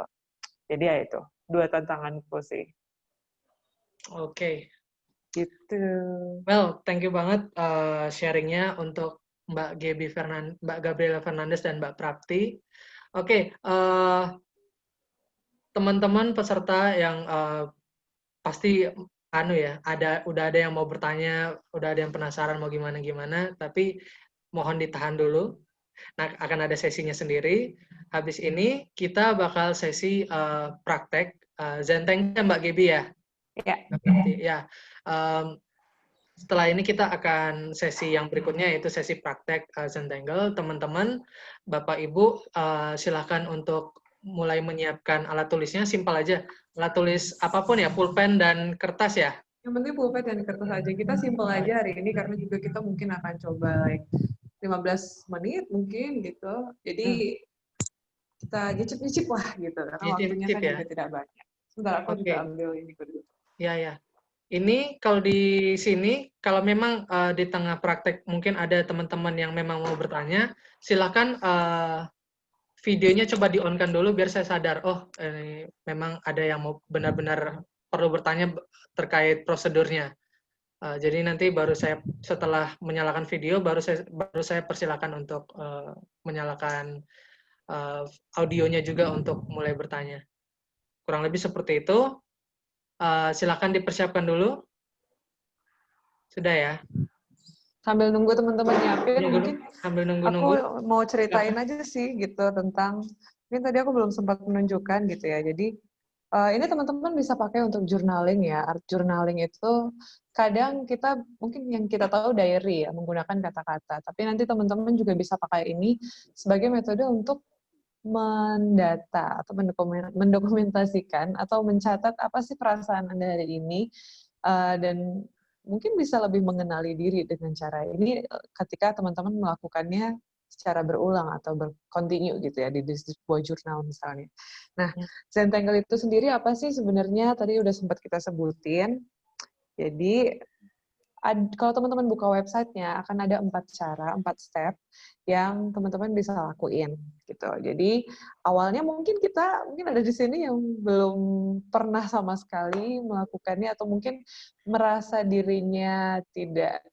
Jadi ya itu dua tantanganku sih. Oke. Gitu. Well, thank you banget sharingnya untuk Mbak Gabriela Fernandes dan Mbak Prapti. Oke, teman-teman peserta yang pasti udah ada yang mau bertanya, udah ada yang penasaran mau gimana, tapi mohon ditahan dulu. Nah, akan ada sesinya sendiri. Habis ini kita bakal sesi praktek Zenteng Mbak Gaby ya. Ya. Setelah ini kita akan sesi yang berikutnya yaitu sesi praktek Zentangle. Teman-teman, Bapak Ibu, silakan untuk mulai menyiapkan alat tulisnya. Simpel aja, alat tulis apapun ya, pulpen dan kertas ya. Yang penting pulpen dan kertas aja. Kita simpel aja hari ini karena juga kita mungkin akan coba 15 menit mungkin gitu. Jadi kita nyicip-nyicip lah gitu karena waktunya kan juga tidak banyak. Sebentar aku juga ambil ini dulu. Ya. Ini kalau di sini, kalau memang di tengah praktek mungkin ada teman-teman yang memang mau bertanya, silakan videonya coba di-on-kan dulu biar saya sadar, memang ada yang mau benar-benar perlu bertanya terkait prosedurnya. Jadi nanti baru saya setelah menyalakan video, baru saya persilakan untuk menyalakan audionya juga untuk mulai bertanya. Kurang lebih seperti itu. Silakan dipersiapkan dulu. Sudah ya. Sambil nunggu teman-teman nyiapin, mungkin sambil nunggu. Aku mau ceritain aja sih gitu tentang, mungkin tadi aku belum sempat menunjukkan gitu ya. Jadi ini teman-teman bisa pakai untuk journaling ya. Art journaling itu kadang kita mungkin yang kita tahu diary ya, menggunakan kata-kata. Tapi nanti teman-teman juga bisa pakai ini sebagai metode untuk mendata atau mendokumentasikan atau mencatat apa sih perasaan Anda hari ini, dan mungkin bisa lebih mengenali diri dengan cara ini ketika teman-teman melakukannya secara berulang atau berkontinu gitu ya di sebuah jurnal misalnya. Nah, Zentangle itu sendiri apa sih sebenarnya? Tadi udah sempat kita sebutin. Jadi kalau teman-teman buka websitenya akan ada 4 step yang teman-teman bisa lakuin gitu. Jadi awalnya mungkin ada di sini yang belum pernah sama sekali melakukannya atau mungkin merasa dirinya tidak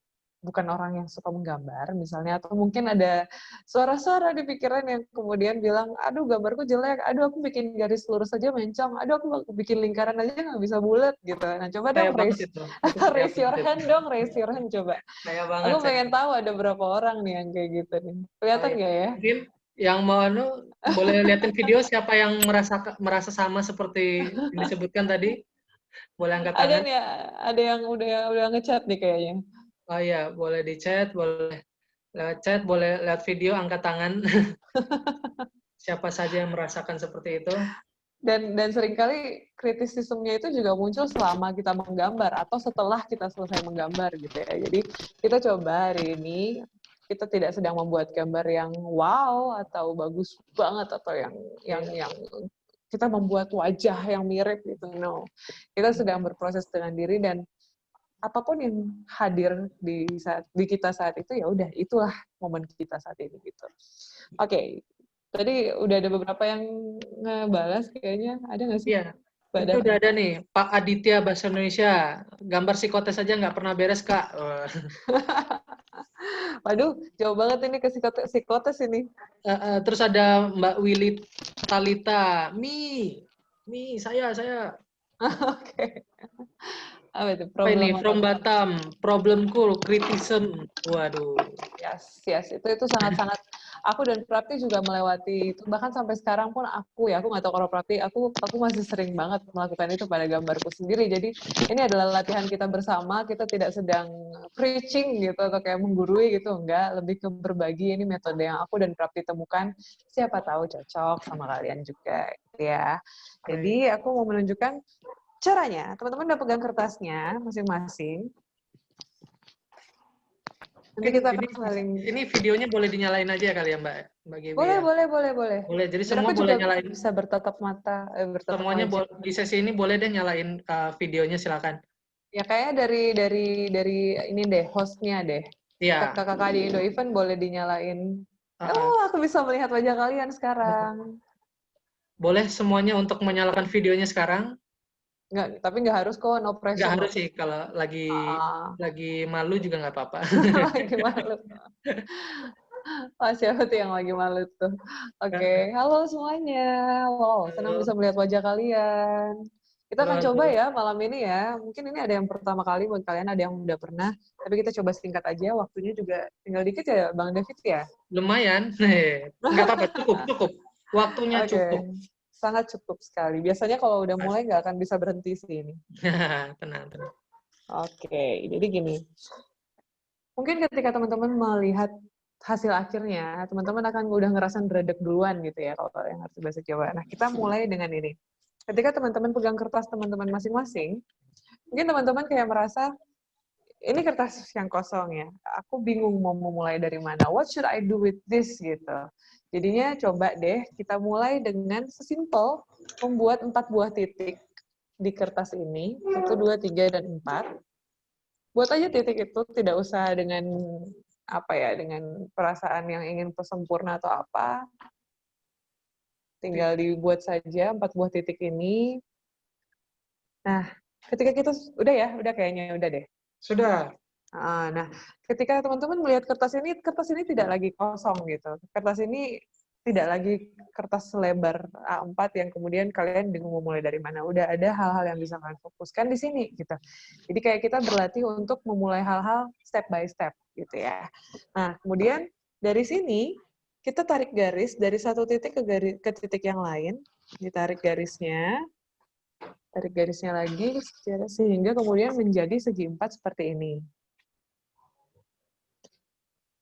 bukan orang yang suka menggambar misalnya, atau mungkin ada suara-suara di pikiran yang kemudian bilang, aduh gambarku jelek, aduh aku bikin garis lurus aja mencong, aduh aku bikin lingkaran aja nggak bisa bulat gitu. Nah coba Saya dong banget itu. Itu saya raise your banget hand itu. dong, raise your hand coba. Saya banget Aku saya. pengen tahu ada berapa orang nih yang kayak gitu nih. Oh, Kelihatan ya. nggak ya? Mungkin yang mau boleh liatin video siapa yang merasa sama seperti yang disebutkan tadi, boleh angkat Ada tangan. nih, ada yang udah ngechat nih kayaknya. Oh iya, boleh di chat, boleh lewat chat, boleh lewat video, angkat tangan. Siapa saja yang merasakan seperti itu. Dan seringkali kritisismenya itu juga muncul selama kita menggambar atau setelah kita selesai menggambar gitu ya. Jadi kita coba hari ini kita tidak sedang membuat gambar yang wow atau bagus banget atau yang kita membuat wajah yang mirip gitu. No. Kita sedang berproses dengan diri dan apapun yang hadir di kita saat itu ya udah itulah momen kita saat ini gitu. Oke. Tadi udah ada beberapa yang ngebalas kayaknya. Ada nggak sih? Iya, itu udah ada nih. Pak Aditya Bahasa Indonesia. Gambar psikotes aja nggak pernah beres, Kak. Waduh, jauh banget ini ke psikotes ini. Terus ada Mbak Willy Talita. Saya. Oke. Apa itu? Apa ini? Problem From apa? Batam. Problemku, criticism. Waduh. Yes. Itu sangat-sangat. Aku dan Prapti juga melewati itu. Bahkan sampai sekarang pun aku nggak tahu kalau Prapti, aku masih sering banget melakukan itu pada gambarku sendiri. Jadi ini adalah latihan kita bersama. Kita tidak sedang preaching gitu atau kayak menggurui gitu, enggak. Lebih ke berbagi. Ini metode yang aku dan Prapti temukan. Siapa tahu cocok sama kalian juga, gitu ya. Jadi aku mau menunjukkan caranya. Teman-teman udah pegang kertasnya masing-masing. Nanti kita akan saling... Ini videonya boleh dinyalain aja kali ya, Mbak Gaby Boleh, ya? boleh. Boleh, jadi Biar semua aku boleh juga nyalain. bisa bertatap mata, bertatap Semuanya wajah. di sesi ini boleh deh nyalain videonya, silakan. Ya kayaknya dari ini deh, hostnya deh. Iya. Kakak-kakak di Indo Event boleh dinyalain. Oh, aku bisa melihat wajah kalian sekarang. Boleh semuanya untuk menyalakan videonya sekarang? Nggak, tapi nggak harus kok, no Nggak pressure. harus sih, kalau lagi malu juga nggak apa-apa. Lagi malu. Oh, siapa tuh yang lagi malu tuh? Oke, halo semuanya. Wow, senang bisa melihat wajah kalian. Kita akan coba ya malam ini ya. Mungkin ini ada yang pertama kali buat kalian, ada yang udah pernah. Tapi kita coba singkat aja. Waktunya juga tinggal dikit ya, Bang David ya? Lumayan. Nggak apa-apa, cukup. Waktunya cukup. Sangat cukup sekali. Biasanya kalau udah mulai nggak akan bisa berhenti sih ini. Tenang. Oke, jadi gini. Mungkin ketika teman-teman melihat hasil akhirnya, teman-teman akan udah ngerasa ngeredek duluan gitu ya, kalau yang harus bahasa Jawa. Nah, kita mulai dengan ini. Ketika teman-teman pegang kertas teman-teman masing-masing, mungkin teman-teman kayak merasa, ini kertas yang kosong ya, aku bingung mau memulai dari mana. What should I do with this? Gitu. Jadinya coba deh kita mulai dengan sesimpel membuat 4 buah titik di kertas ini, 1, 2, 3, dan 4. Buat aja titik itu, tidak usah dengan dengan perasaan yang ingin sempurna atau apa. Tinggal dibuat saja 4 buah titik ini. Nah, ketika kita udah kayaknya udah deh. Sudah. Nah, ketika teman-teman melihat kertas ini tidak lagi kosong gitu. Kertas ini tidak lagi kertas selebar A4 yang kemudian kalian bingung mau mulai dari mana. Udah ada hal-hal yang bisa kalian fokuskan di sini gitu. Jadi kayak kita berlatih untuk memulai hal-hal step by step gitu ya. Nah, kemudian dari sini kita tarik garis dari satu titik ke titik yang lain. Ditarik garisnya. Tarik garisnya lagi sehingga kemudian menjadi segi 4 seperti ini.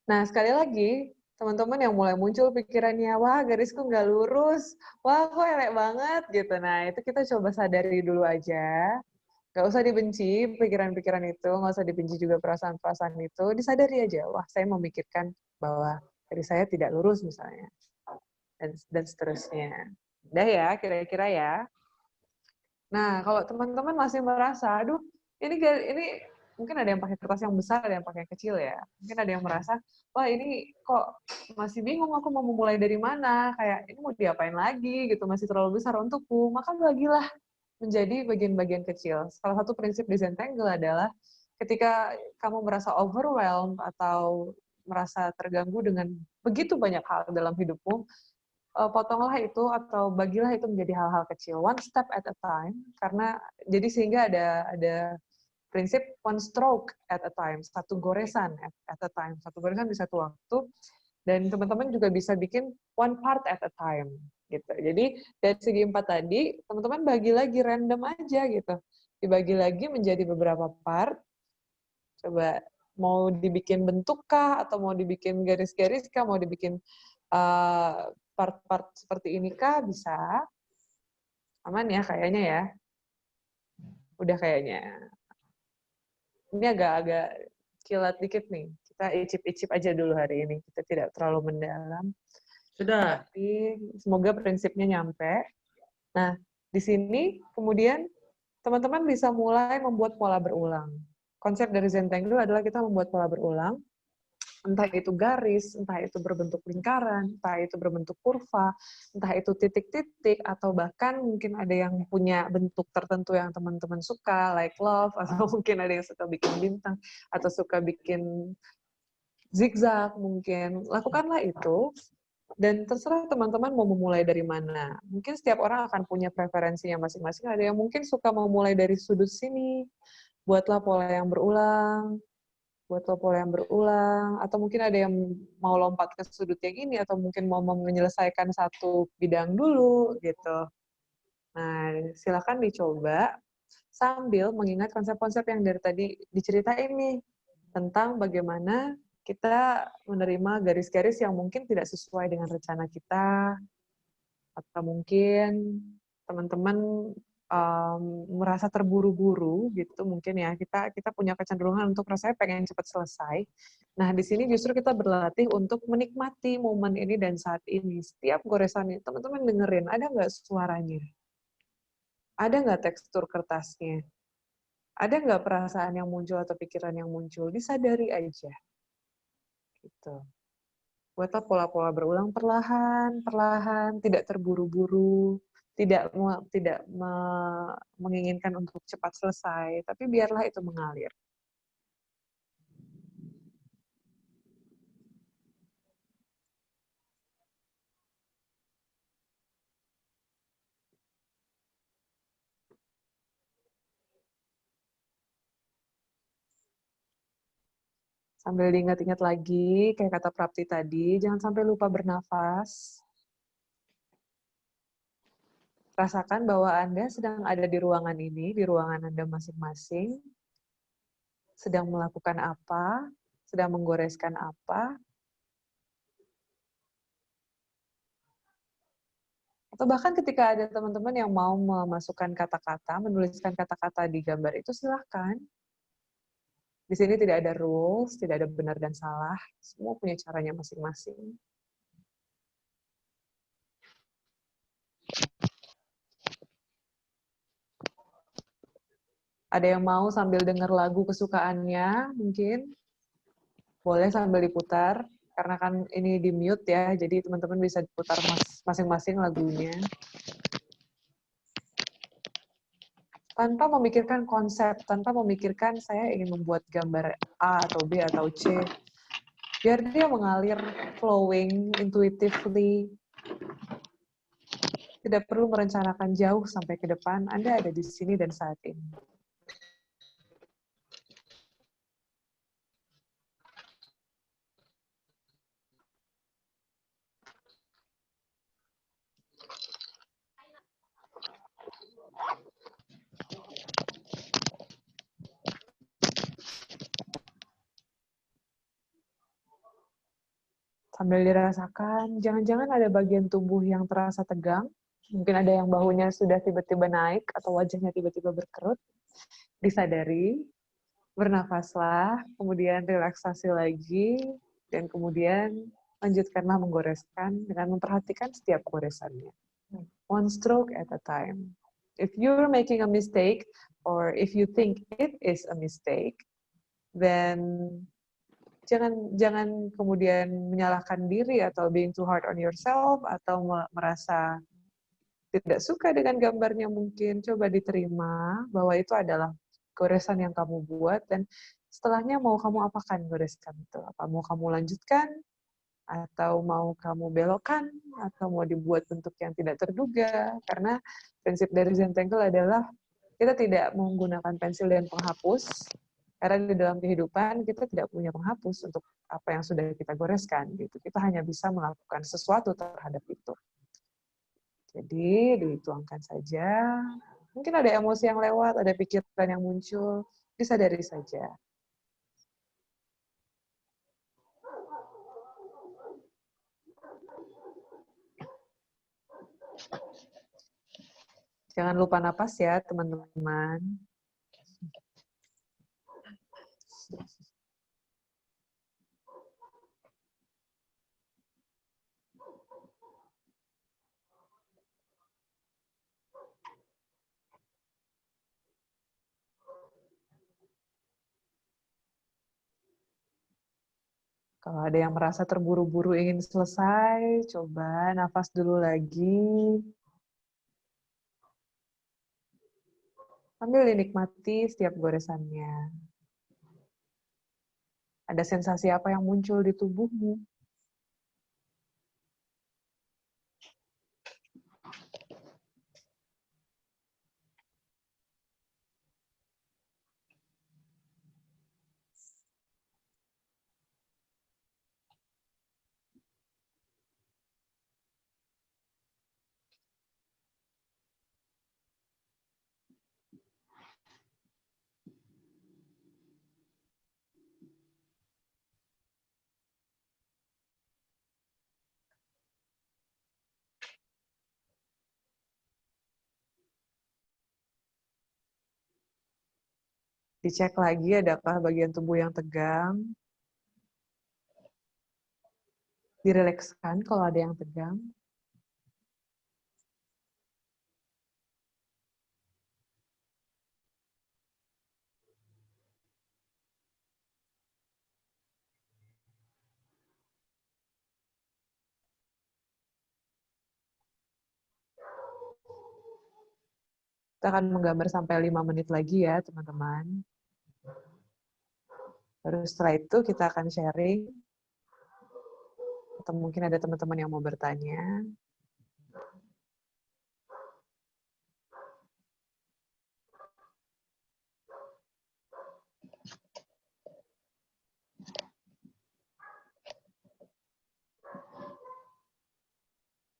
Nah, sekali lagi, teman-teman yang mulai muncul pikirannya, wah garisku nggak lurus, wah kok elek banget, gitu. Nah, itu kita coba sadari dulu aja. Nggak usah dibenci pikiran-pikiran itu, nggak usah dibenci juga perasaan-perasaan itu, disadari aja, wah saya memikirkan bahwa garis saya tidak lurus misalnya, dan seterusnya. Udah ya, kira-kira ya. Nah, kalau teman-teman masih merasa, aduh, ini mungkin ada yang pakai kertas yang besar, ada yang pakai yang kecil ya. Mungkin ada yang merasa, wah ini kok masih bingung aku mau memulai dari mana, kayak ini mau diapain lagi gitu, masih terlalu besar untukku. Maka bagilah menjadi bagian-bagian kecil. Salah satu prinsip di Zentangle adalah ketika kamu merasa overwhelmed atau merasa terganggu dengan begitu banyak hal dalam hidupmu, potonglah itu atau bagilah itu menjadi hal-hal kecil, one step at a time, karena jadi sehingga ada prinsip one stroke at a time, satu goresan at a time, satu goresan di satu waktu, dan teman-teman juga bisa bikin one part at a time gitu. Jadi dari segi 4 tadi, teman-teman bagi lagi random aja gitu, dibagi lagi menjadi beberapa part. Coba mau dibikin bentuk kah, atau mau dibikin garis-garis kah, mau dibikin part-part seperti ini kah, bisa. Aman ya kayaknya ya. Udah kayaknya. Ini agak-agak kilat dikit nih. Kita icip-icip aja dulu hari ini. Kita tidak terlalu mendalam. Sudah. Tapi semoga prinsipnya nyampe. Nah, di sini kemudian teman-teman bisa mulai membuat pola berulang. Konsep dari Zentangle adalah kita membuat pola berulang. Entah itu garis, entah itu berbentuk lingkaran, entah itu berbentuk kurva, entah itu titik-titik, atau bahkan mungkin ada yang punya bentuk tertentu yang teman-teman suka, like love, atau mungkin ada yang suka bikin bintang, atau suka bikin zigzag mungkin. Lakukanlah itu, dan terserah teman-teman mau memulai dari mana. Mungkin setiap orang akan punya preferensinya masing-masing. Ada yang mungkin suka memulai dari sudut sini, buatlah pola yang berulang, buatlah pola yang berulang, atau mungkin ada yang mau lompat ke sudut yang ini, atau mungkin mau menyelesaikan satu bidang dulu, gitu. Nah, silakan dicoba sambil mengingat konsep-konsep yang dari tadi diceritain nih, tentang bagaimana kita menerima garis-garis yang mungkin tidak sesuai dengan rencana kita, atau mungkin teman-teman merasa terburu-buru gitu mungkin ya, kita punya kecenderungan untuk rasanya pengen cepat selesai. Nah, di sini justru kita berlatih untuk menikmati momen ini dan saat ini. Setiap goresan ini, teman-teman dengerin, ada nggak suaranya? Ada nggak tekstur kertasnya? Ada nggak perasaan yang muncul atau pikiran yang muncul? Disadari aja. Gitu. Buatlah pola-pola berulang perlahan, tidak terburu-buru, tidak menginginkan untuk cepat selesai, tapi biarlah itu mengalir. Sambil diingat-ingat lagi, kayak kata Prapti tadi, jangan sampai lupa bernafas. Rasakan bahwa Anda sedang ada di ruangan ini, di ruangan Anda masing-masing, sedang melakukan apa, sedang menggoreskan apa, atau bahkan ketika ada teman-teman yang mau memasukkan kata-kata, menuliskan kata-kata di gambar itu, silahkan. Di sini tidak ada rules, tidak ada benar dan salah, semua punya caranya masing-masing. Ada yang mau sambil dengar lagu kesukaannya, mungkin boleh sambil diputar, karena kan ini di mute ya, jadi teman-teman bisa diputar masing-masing lagunya. Tanpa memikirkan konsep, tanpa memikirkan saya ingin membuat gambar A atau B atau C. Biar dia mengalir, flowing, intuitively. Tidak perlu merencanakan jauh sampai ke depan, Anda ada di sini dan saat ini. Sambil dirasakan, jangan-jangan ada bagian tubuh yang terasa tegang, mungkin ada yang bahunya sudah tiba-tiba naik, atau wajahnya tiba-tiba berkerut, disadari, bernafaslah, kemudian relaksasi lagi, dan kemudian lanjutkanlah menggoreskan dengan memperhatikan setiap goresannya. One stroke at a time. If you're making a mistake, or if you think it is a mistake, then jangan kemudian menyalahkan diri atau being too hard on yourself atau merasa tidak suka dengan gambarnya mungkin. Coba diterima bahwa itu adalah goresan yang kamu buat, dan setelahnya mau kamu apakan goreskan itu. Apa mau kamu lanjutkan, atau mau kamu belokkan, atau mau dibuat bentuk yang tidak terduga. Karena prinsip dari Zentangle adalah kita tidak menggunakan pensil dan penghapus, karena di dalam kehidupan kita tidak punya penghapus untuk apa yang sudah kita goreskan. Gitu. Kita hanya bisa melakukan sesuatu terhadap itu. Jadi dituangkan saja. Mungkin ada emosi yang lewat, ada pikiran yang muncul, disadari saja. Jangan lupa napas ya, teman-teman. Kalau ada yang merasa terburu-buru ingin selesai, coba nafas dulu lagi. Sambil dinikmati setiap goresannya. Ada sensasi apa yang muncul di tubuhmu? Dicek lagi adakah bagian tubuh yang tegang. Direlekskan kalau ada yang tegang. Kita akan menggambar sampai 5 menit lagi ya, teman-teman. Baru setelah itu kita akan sharing. Atau mungkin ada teman-teman yang mau bertanya.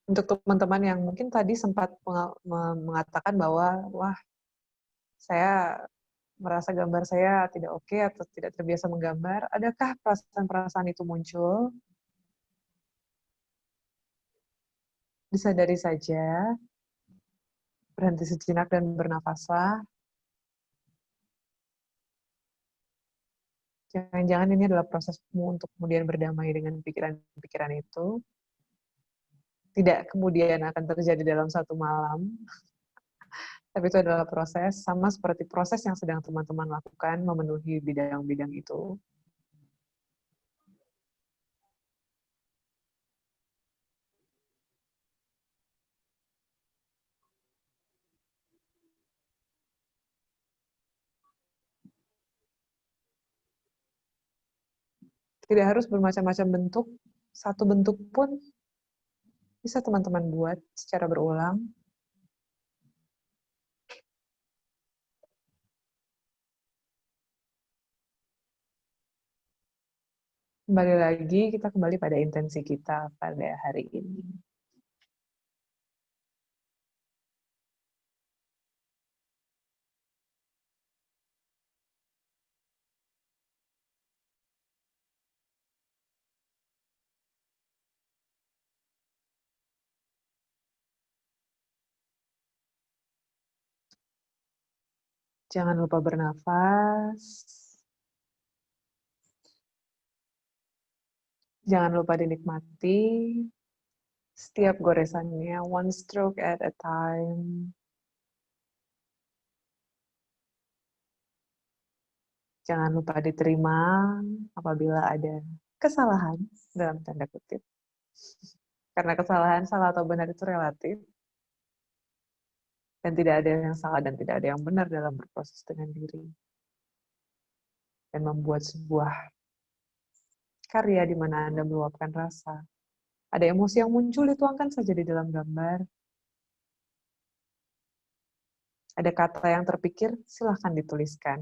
Untuk teman-teman yang mungkin tadi sempat mengatakan bahwa, wah, saya merasa gambar saya tidak oke atau tidak terbiasa menggambar, adakah perasaan-perasaan itu muncul? Disadari saja, berhenti sejenak dan bernafaslah. Jangan-jangan ini adalah prosesmu untuk kemudian berdamai dengan pikiran-pikiran itu. Tidak kemudian akan terjadi dalam satu malam, tapi itu adalah proses, sama seperti proses yang sedang teman-teman lakukan memenuhi bidang-bidang itu. Tidak harus bermacam-macam bentuk, satu bentuk pun bisa teman-teman buat secara berulang. Kembali lagi, kita kembali pada intensi kita pada hari ini. Jangan lupa bernafas. Jangan lupa dinikmati setiap goresannya, one stroke at a time. Jangan lupa diterima apabila ada kesalahan, dalam tanda kutip. Karena kesalahan, salah atau benar itu relatif. Dan tidak ada yang salah dan tidak ada yang benar dalam berproses dengan diri. dan membuat sebuah karya di mana Anda meluapkan rasa. Ada emosi yang muncul, dituangkan saja di dalam gambar. Ada kata yang terpikir, silahkan dituliskan.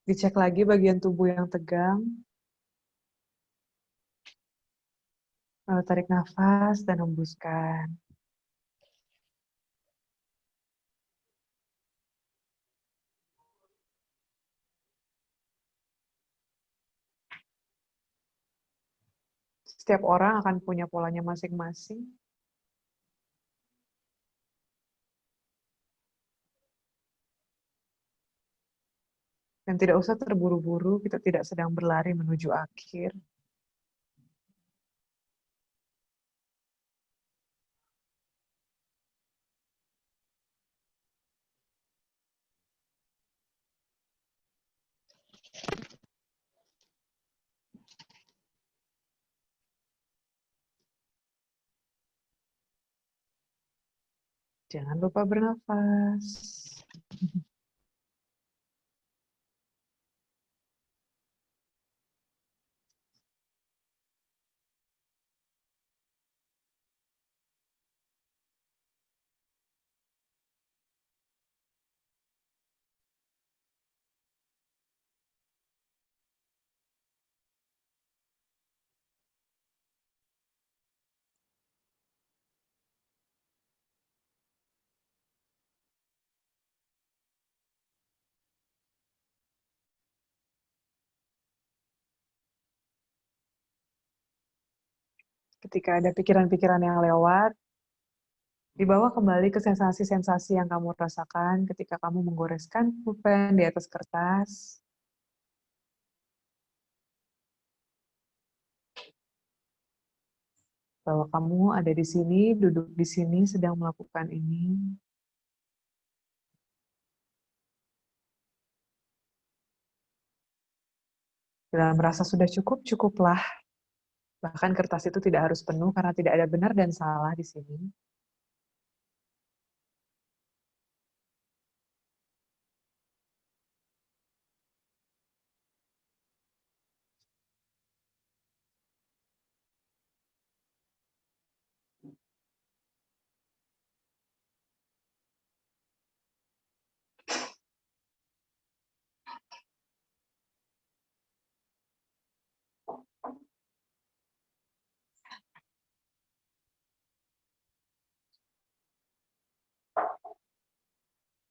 Dicek lagi bagian tubuh yang tegang. Lalu tarik nafas dan hembuskan. Setiap orang akan punya polanya masing-masing. Dan tidak usah terburu-buru, kita tidak sedang berlari menuju akhir. Jangan lupa bernafas. Ketika ada pikiran-pikiran yang lewat, dibawa kembali ke sensasi-sensasi yang kamu rasakan ketika kamu menggoreskan pulpen di atas kertas. Bahwa kamu ada di sini, duduk di sini, sedang melakukan ini. Dalam merasa sudah cukup, cukuplah. Bahkan kertas itu tidak harus penuh karena tidak ada benar dan salah di sini.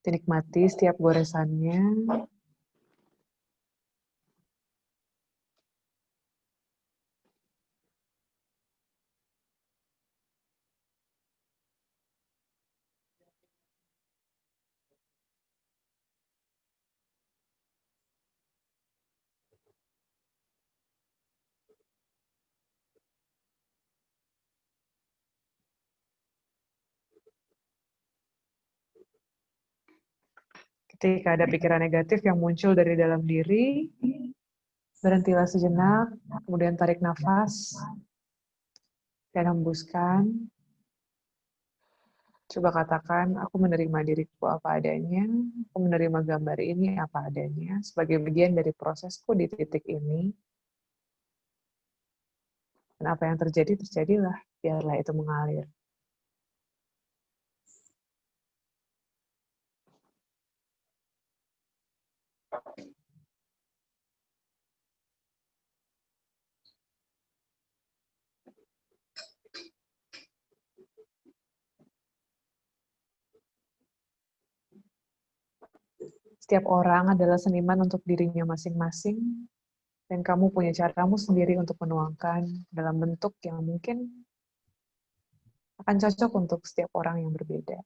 Dinikmati setiap goresannya. Ketika ada pikiran negatif yang muncul dari dalam diri, berhentilah sejenak, kemudian tarik nafas, dan hembuskan. Coba katakan, aku menerima diriku apa adanya, aku menerima gambar ini apa adanya, sebagai bagian dari prosesku di titik ini. Dan apa yang terjadi, terjadilah. Biarlah itu mengalir. Setiap orang adalah seniman untuk dirinya masing-masing, dan kamu punya caramu sendiri untuk menuangkan dalam bentuk yang mungkin akan cocok untuk setiap orang yang berbeda.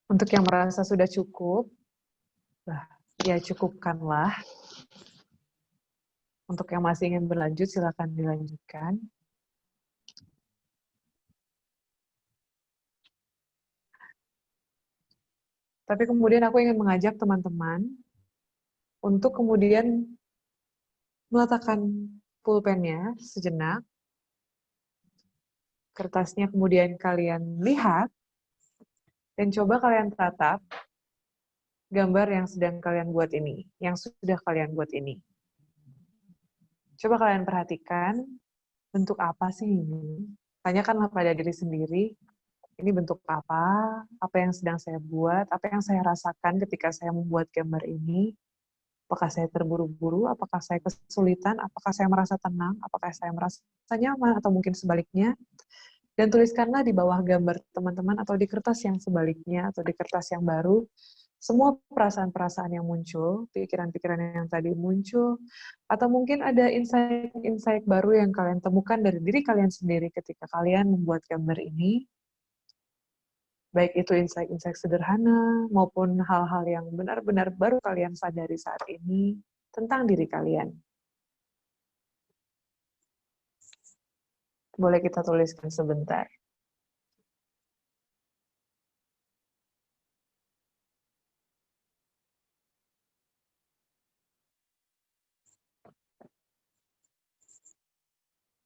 Untuk yang merasa sudah cukup, ya cukupkanlah. Untuk yang masih ingin berlanjut, silakan dilanjutkan. Tapi kemudian aku ingin mengajak teman-teman untuk kemudian meletakkan pulpennya sejenak, kertasnya kemudian kalian lihat, dan coba kalian tatap gambar yang sedang kalian buat ini, yang sudah kalian buat ini. Coba kalian perhatikan, bentuk apa sih ini? Tanyakanlah pada diri sendiri, ini bentuk apa yang sedang saya buat, apa yang saya rasakan ketika saya membuat gambar ini, apakah saya terburu-buru, apakah saya kesulitan, apakah saya merasa tenang, apakah saya merasa nyaman, atau mungkin sebaliknya. Dan tuliskanlah di bawah gambar teman-teman atau di kertas yang sebaliknya, atau di kertas yang baru, semua perasaan-perasaan yang muncul, pikiran-pikiran yang tadi muncul, atau mungkin ada insight-insight baru yang kalian temukan dari diri kalian sendiri ketika kalian membuat gambar ini, baik itu insight-insight sederhana, maupun hal-hal yang benar-benar baru kalian sadari saat ini tentang diri kalian. Boleh kita tuliskan sebentar.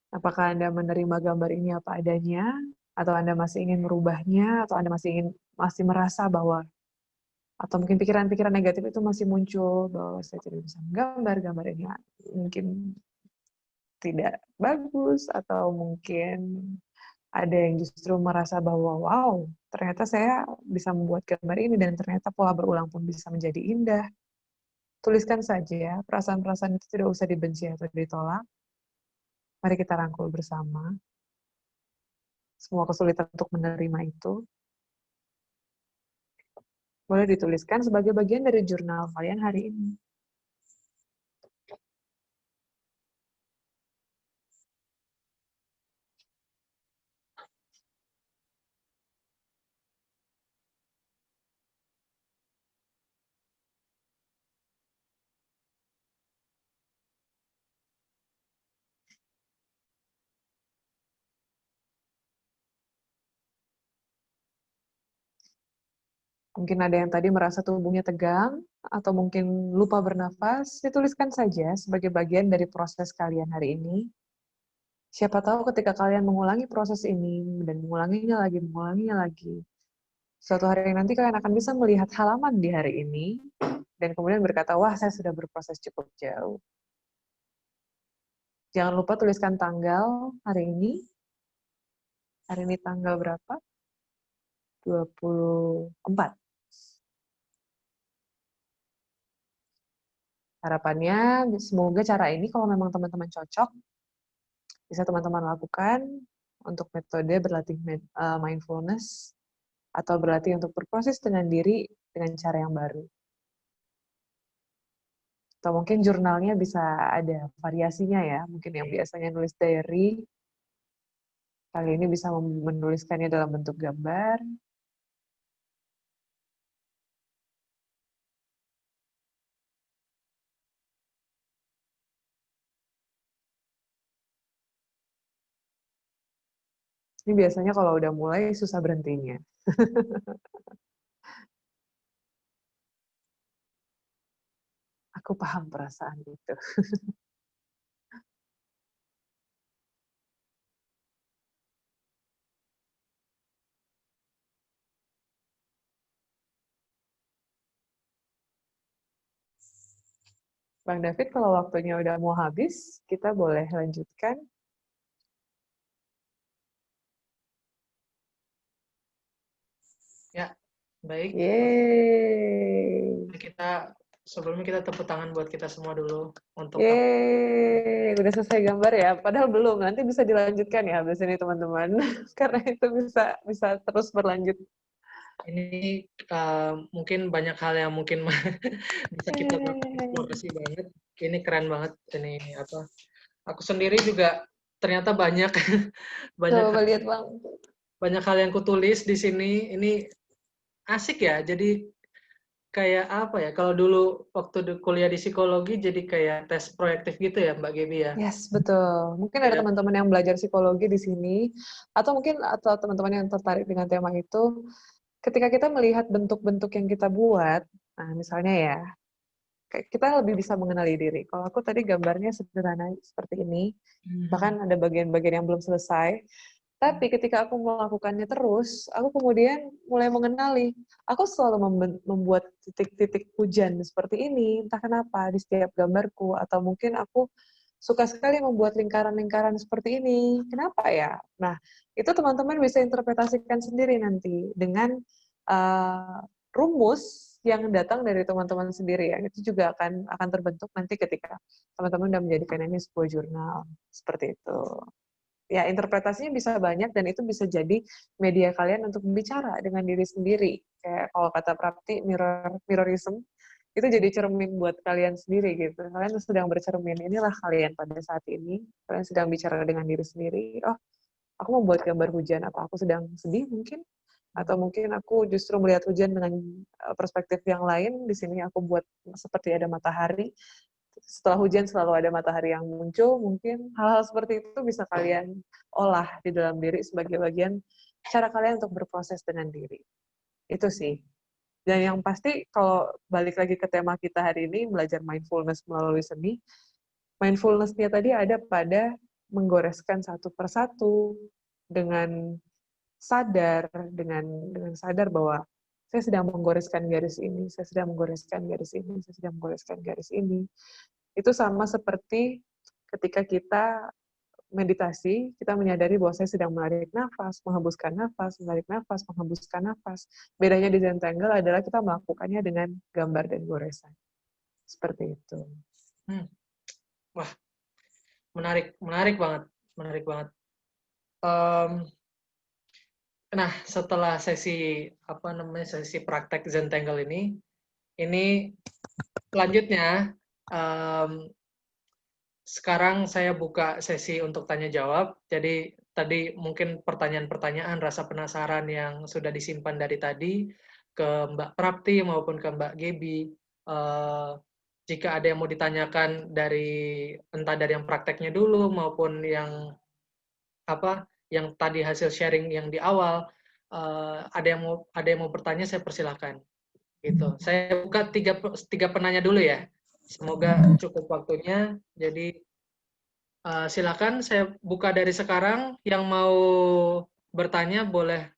Apakah Anda menerima gambar ini apa adanya, atau Anda masih ingin merubahnya, atau Anda masih merasa bahwa, atau mungkin pikiran-pikiran negatif itu masih muncul, bahwa saya tidak bisa menggambar, gambar ini mungkin tidak bagus, atau mungkin ada yang justru merasa bahwa, wow, ternyata saya bisa membuat gambar ini, dan ternyata pola berulang pun bisa menjadi indah. Tuliskan saja, perasaan-perasaan itu tidak usah dibenci atau ditolak. Mari kita rangkul bersama semua kesulitan untuk menerima itu. Boleh dituliskan sebagai bagian dari jurnal kalian hari ini. Mungkin ada yang tadi merasa tubuhnya tegang, atau mungkin lupa bernafas, dituliskan saja sebagai bagian dari proses kalian hari ini. Siapa tahu ketika kalian mengulangi proses ini, dan mengulanginya lagi, suatu hari nanti kalian akan bisa melihat halaman di hari ini, dan kemudian berkata, wah, saya sudah berproses cukup jauh. Jangan lupa tuliskan tanggal hari ini. Hari ini tanggal berapa? 24. Harapannya, semoga cara ini kalau memang teman-teman cocok, bisa teman-teman lakukan untuk metode berlatih mindfulness, atau berlatih untuk berproses dengan diri dengan cara yang baru. Atau mungkin jurnalnya bisa ada variasinya ya, mungkin yang biasanya nulis diary, kali ini bisa menuliskannya dalam bentuk gambar. Ini biasanya kalau udah mulai susah berhentinya. Aku paham perasaan itu. Bang David, kalau waktunya udah mau habis, kita boleh lanjutkan. Ya, baik. Yeay. Sebelumnya kita tepuk tangan buat kita semua dulu untuk Yeay, udah selesai gambar ya. Padahal belum, nanti bisa dilanjutkan ya habis ini teman-teman. Karena itu bisa terus berlanjut. ini mungkin banyak hal yang mungkin bisa kita eksplorasi banget. Ini keren banget. Ini apa? Aku sendiri juga ternyata banyak Coba lihat Bang. banyak hal yang kutulis di sini. Ini asik ya. Jadi kayak apa ya? Kalau dulu waktu kuliah di psikologi jadi kayak tes proyektif gitu ya, Mbak Gebi ya. Yes, betul. Mungkin ada Ya. teman-teman yang belajar psikologi di sini, atau teman-teman yang tertarik dengan tema itu, ketika kita melihat bentuk-bentuk yang kita buat, nah misalnya ya, kita lebih bisa mengenali diri. Kalau aku tadi gambarnya sederhana seperti ini, bahkan ada bagian-bagian yang belum selesai, tapi ketika aku melakukannya terus, aku kemudian mulai mengenali. Aku selalu membuat titik-titik hujan seperti ini, entah kenapa, di setiap gambarku. Atau mungkin aku suka sekali membuat lingkaran-lingkaran seperti ini. Kenapa ya? Nah, itu teman-teman bisa interpretasikan sendiri nanti dengan rumus yang datang dari teman-teman sendiri ya. Itu juga akan terbentuk nanti ketika teman-teman sudah menjadikan ini sebuah jurnal. Seperti itu. Ya, interpretasinya bisa banyak dan itu bisa jadi media kalian untuk bicara dengan diri sendiri. Kayak kalau kata Prapti, mirrorism, itu jadi cermin buat kalian sendiri gitu. Kalian sedang bercermin, inilah kalian pada saat ini. Kalian sedang bicara dengan diri sendiri. Oh, aku membuat gambar hujan, apa aku sedang sedih mungkin? Atau mungkin aku justru melihat hujan dengan perspektif yang lain. Di sini aku buat seperti ada matahari. Setelah hujan selalu ada matahari yang muncul, mungkin hal-hal seperti itu bisa kalian olah di dalam diri sebagai bagian cara kalian untuk berproses dengan diri. Itu sih. Dan yang pasti kalau balik lagi ke tema kita hari ini, belajar mindfulness melalui seni, mindfulness-nya tadi ada pada menggoreskan satu persatu dengan sadar, dengan sadar bahwa saya sedang menggoreskan garis ini, saya sedang menggoreskan garis ini, saya sedang menggoreskan garis ini. Itu sama seperti ketika kita meditasi, kita menyadari bahwa saya sedang menarik nafas, menghembuskan nafas, menarik nafas, menghembuskan nafas. Bedanya di Zentangle adalah kita melakukannya dengan gambar dan goresan. Seperti itu. Wah, menarik banget. Nah, setelah sesi praktek Zentangle ini selanjutnya sekarang saya buka sesi untuk tanya jawab. Jadi tadi mungkin pertanyaan-pertanyaan, rasa penasaran yang sudah disimpan dari tadi ke Mbak Prapti maupun ke Mbak Gebi. Jika ada yang mau ditanyakan entah dari yang prakteknya dulu maupun yang tadi hasil sharing yang di awal, ada yang mau bertanya, saya persilahkan. Gitu. Saya buka tiga penanya dulu ya. Semoga cukup waktunya. Jadi silakan saya buka dari sekarang. Yang mau bertanya boleh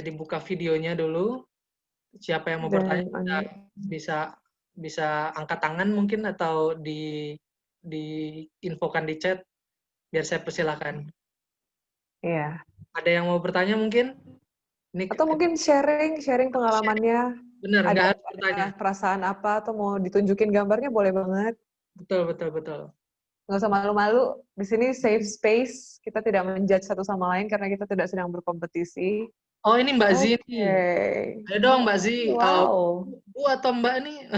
dibuka videonya dulu. Siapa yang mau bertanya bisa angkat tangan mungkin atau diinfokan di chat biar saya persilahkan. Iya. Ada yang mau bertanya mungkin? Atau mungkin sharing pengalamannya. Benar, nggak harus bertanya. Ada perasaan apa atau mau ditunjukin gambarnya boleh banget. Betul. Nggak usah malu-malu. Di sini safe space. Kita tidak menjudge satu sama lain karena kita tidak sedang berkompetisi. Oh, ini Mbak Zi nih. Ayo dong Mbak Zi. Wow. Atau Mbak nih.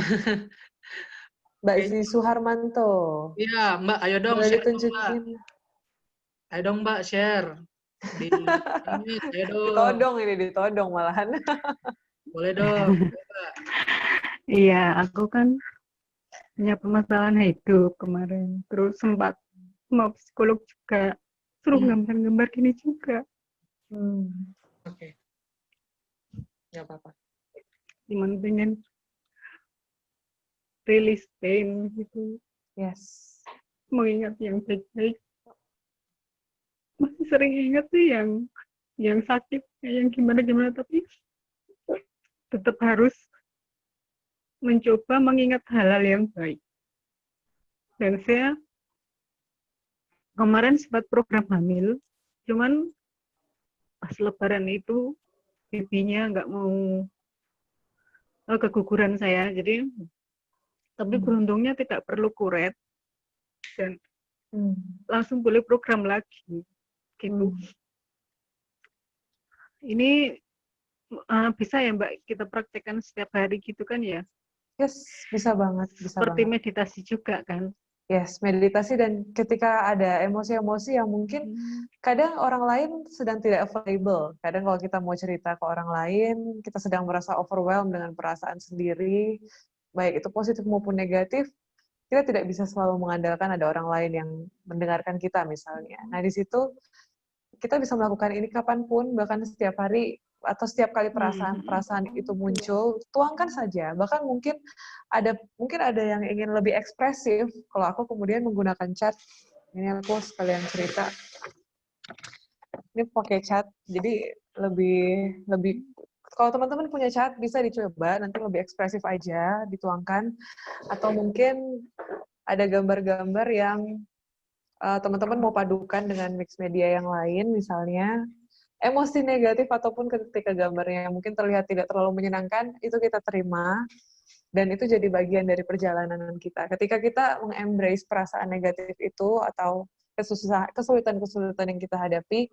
Mbak Zi Suharmanto. Iya, Mbak. Ayo dong boleh share ditunjukin. Mbak. Ayo dong Mbak share. Ayo dong. Ditodong malahan. Boleh dong. Iya, aku kan punya permasalahan hidup kemarin. Terus sempat mau psikolog juga. Suruh gambar-gambar gini juga. Oke. Nggak apa-apa. Cuman pengen release pain gitu. Yes. Mengingat yang baik-baik. Masih sering ingat sih yang sakit, yang gimana-gimana, tapi tetap harus mencoba mengingat hal-hal yang baik. Dan saya kemarin sempat program hamil, cuman pas lebaran itu babynya nggak mau keguguran saya, jadi tapi beruntungnya tidak perlu kuret dan langsung boleh program lagi gitu. Ini bisa ya Mbak kita praktekkan setiap hari gitu kan ya? Yes, bisa banget, bisa Seperti banget. meditasi juga kan? Yes, meditasi, dan ketika ada emosi-emosi yang mungkin kadang orang lain sedang tidak available. Kadang kalau kita mau cerita ke orang lain, kita sedang merasa overwhelmed dengan perasaan sendiri, baik itu positif maupun negatif, kita tidak bisa selalu mengandalkan ada orang lain yang mendengarkan kita misalnya. Nah, di situ kita bisa melakukan ini kapanpun, bahkan setiap hari atau setiap kali perasaan-perasaan itu muncul, tuangkan saja. Bahkan mungkin ada yang ingin lebih ekspresif. Kalau aku kemudian menggunakan chat, ini aku sekalian cerita. Ini pakai chat, jadi lebih kalau teman-teman punya chat bisa dicoba, nanti lebih ekspresif aja, dituangkan. Atau mungkin ada gambar-gambar yang teman-teman mau padukan dengan mix media yang lain, misalnya emosi negatif ataupun ketika gambarnya yang mungkin terlihat tidak terlalu menyenangkan, itu kita terima, dan itu jadi bagian dari perjalanan kita. Ketika kita meng-embrace perasaan negatif itu, atau kesulitan-kesulitan yang kita hadapi,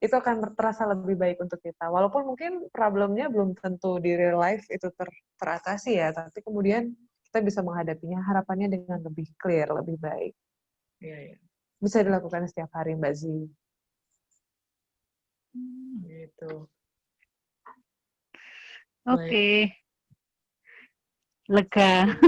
itu akan terasa lebih baik untuk kita. Walaupun mungkin problemnya belum tentu di real life itu teratasi ya, tapi kemudian kita bisa menghadapinya, harapannya dengan lebih clear, lebih baik. Iya. Bisa dilakukan setiap hari, Mbak Zi. Gitu. Oke. Lega.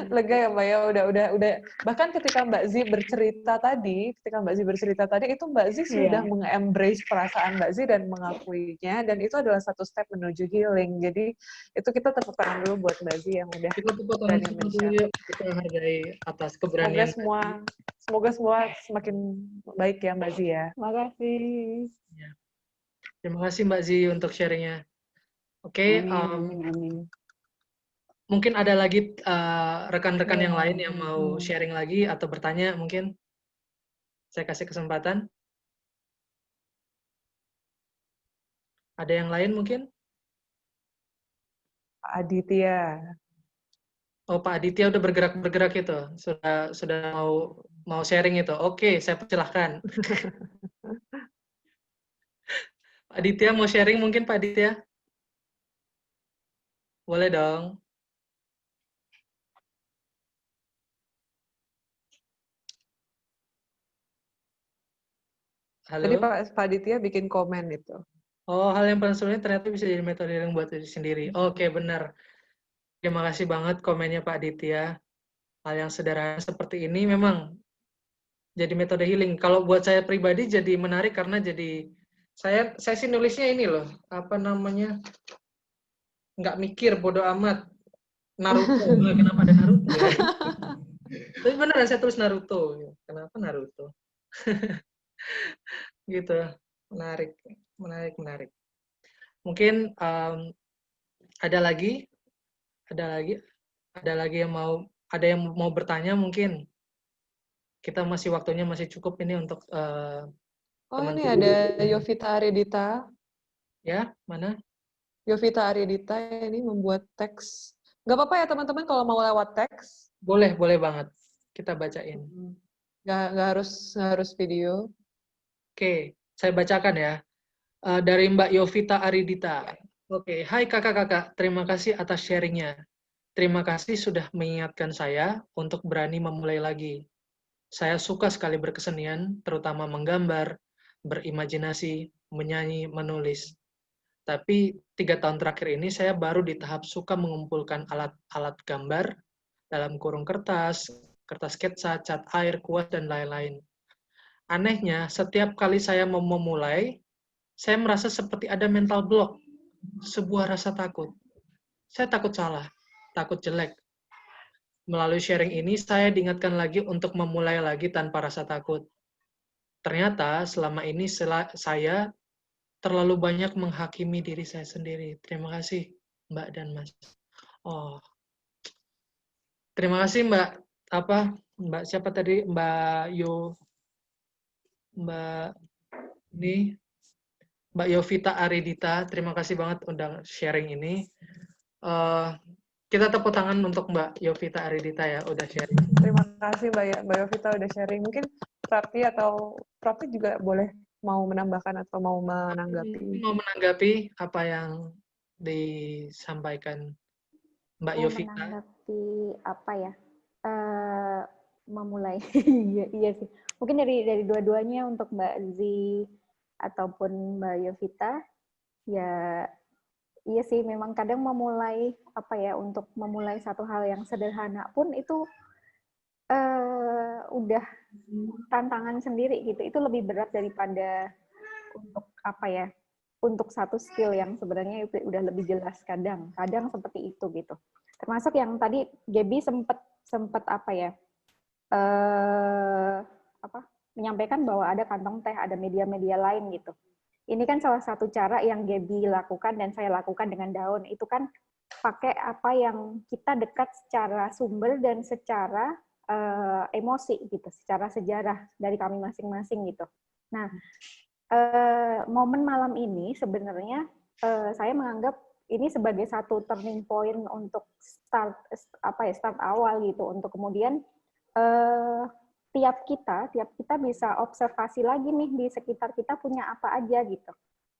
Lega ya Mbak ya, udah. Bahkan ketika Mbak Zi bercerita tadi, itu Mbak Zi sudah meng-embrace perasaan Mbak Zi dan mengakuinya, dan itu adalah satu step menuju healing. Jadi itu kita tepuk tangan dulu buat Mbak Zi yang udah Kita tepuk tangan dulu yuk, kita hargai atas keberanian. Semoga semua semakin baik ya Mbak Zi ya. Makasih. Ya. Terima kasih Mbak Zi untuk sharingnya. Oke, amin. mungkin ada lagi rekan-rekan yang lain yang mau sharing lagi atau bertanya, mungkin saya kasih kesempatan. Ada yang lain mungkin? Pak Aditya. Oh, Pak Aditya udah bergerak itu, sudah mau sharing itu. Oke, saya persilahkan. Pak Aditya mau sharing mungkin Pak Aditya? Boleh dong. Halo? Tadi Pak Aditya bikin komen itu. Oh, hal yang paling sulit ternyata bisa jadi metode yang buat diri sendiri. Oke, benar. Terima kasih banget komennya Pak Aditya. Hal yang sederhana seperti ini memang jadi metode healing. Kalau buat saya pribadi jadi menarik karena jadi saya sih nulisnya ini loh, apa namanya? Nggak mikir, bodo amat. Naruto, kenapa ada Naruto ya? Tapi beneran saya tulis Naruto. Kenapa Naruto? Gitu. Menarik. Mungkin ada lagi yang mau bertanya mungkin. Kita waktunya masih cukup ini untuk ini ada Yovita Aridita. Ya, mana? Yovita Aridita ini membuat teks. Nggak apa-apa ya teman-teman kalau mau lewat teks? Boleh banget. Kita bacain. Nggak harus video. Oke, saya bacakan ya. Dari Mbak Yovita Aridita. Oke, hai kakak-kakak, terima kasih atas sharingnya. Terima kasih sudah mengingatkan saya untuk berani memulai lagi. Saya suka sekali berkesenian, terutama menggambar, berimajinasi, menyanyi, menulis. Tapi 3 tahun terakhir ini saya baru di tahap suka mengumpulkan alat-alat gambar dalam kurung kertas sketsa, cat air, kuas, dan lain-lain. Anehnya, setiap kali saya mau memulai, saya merasa seperti ada mental block, sebuah rasa takut. Saya takut salah, takut jelek, Melalui sharing ini, saya diingatkan lagi untuk memulai lagi tanpa rasa takut. Ternyata selama ini saya terlalu banyak menghakimi diri saya sendiri. Terima kasih, Mbak dan Mas. Oh, terima kasih Mbak. Mbak siapa tadi? Mbak ini, Mbak Yovita Aridita. Terima kasih banget udah sharing ini. Kita tepuk tangan untuk Mbak Yovita Aridita ya, udah sharing. Terima kasih Mbak Yovita udah sharing. Mungkin Prapti atau Prapti juga boleh mau menambahkan atau mau menanggapi. Mau menanggapi apa yang disampaikan Mbak Yovita? Menanggapi apa ya? Memulai. Iya sih. Mungkin dari dua-duanya untuk Mbak Zi ataupun Mbak Yovita, ya iya sih memang kadang memulai untuk memulai satu hal yang sederhana pun itu udah tantangan sendiri gitu. Itu lebih berat daripada untuk satu skill yang sebenarnya itu udah lebih jelas kadang seperti itu gitu. Termasuk yang tadi Gaby sempat menyampaikan bahwa ada kantong teh, ada media-media lain gitu. Ini kan salah satu cara yang Gaby lakukan dan saya lakukan dengan daun. Itu kan pakai apa yang kita dekat secara sumber dan secara emosi gitu, secara sejarah dari kami masing-masing gitu. Nah, momen malam ini sebenarnya saya menganggap ini sebagai satu turning point untuk start awal gitu, untuk kemudian tiap kita bisa observasi lagi nih di sekitar kita punya apa aja gitu,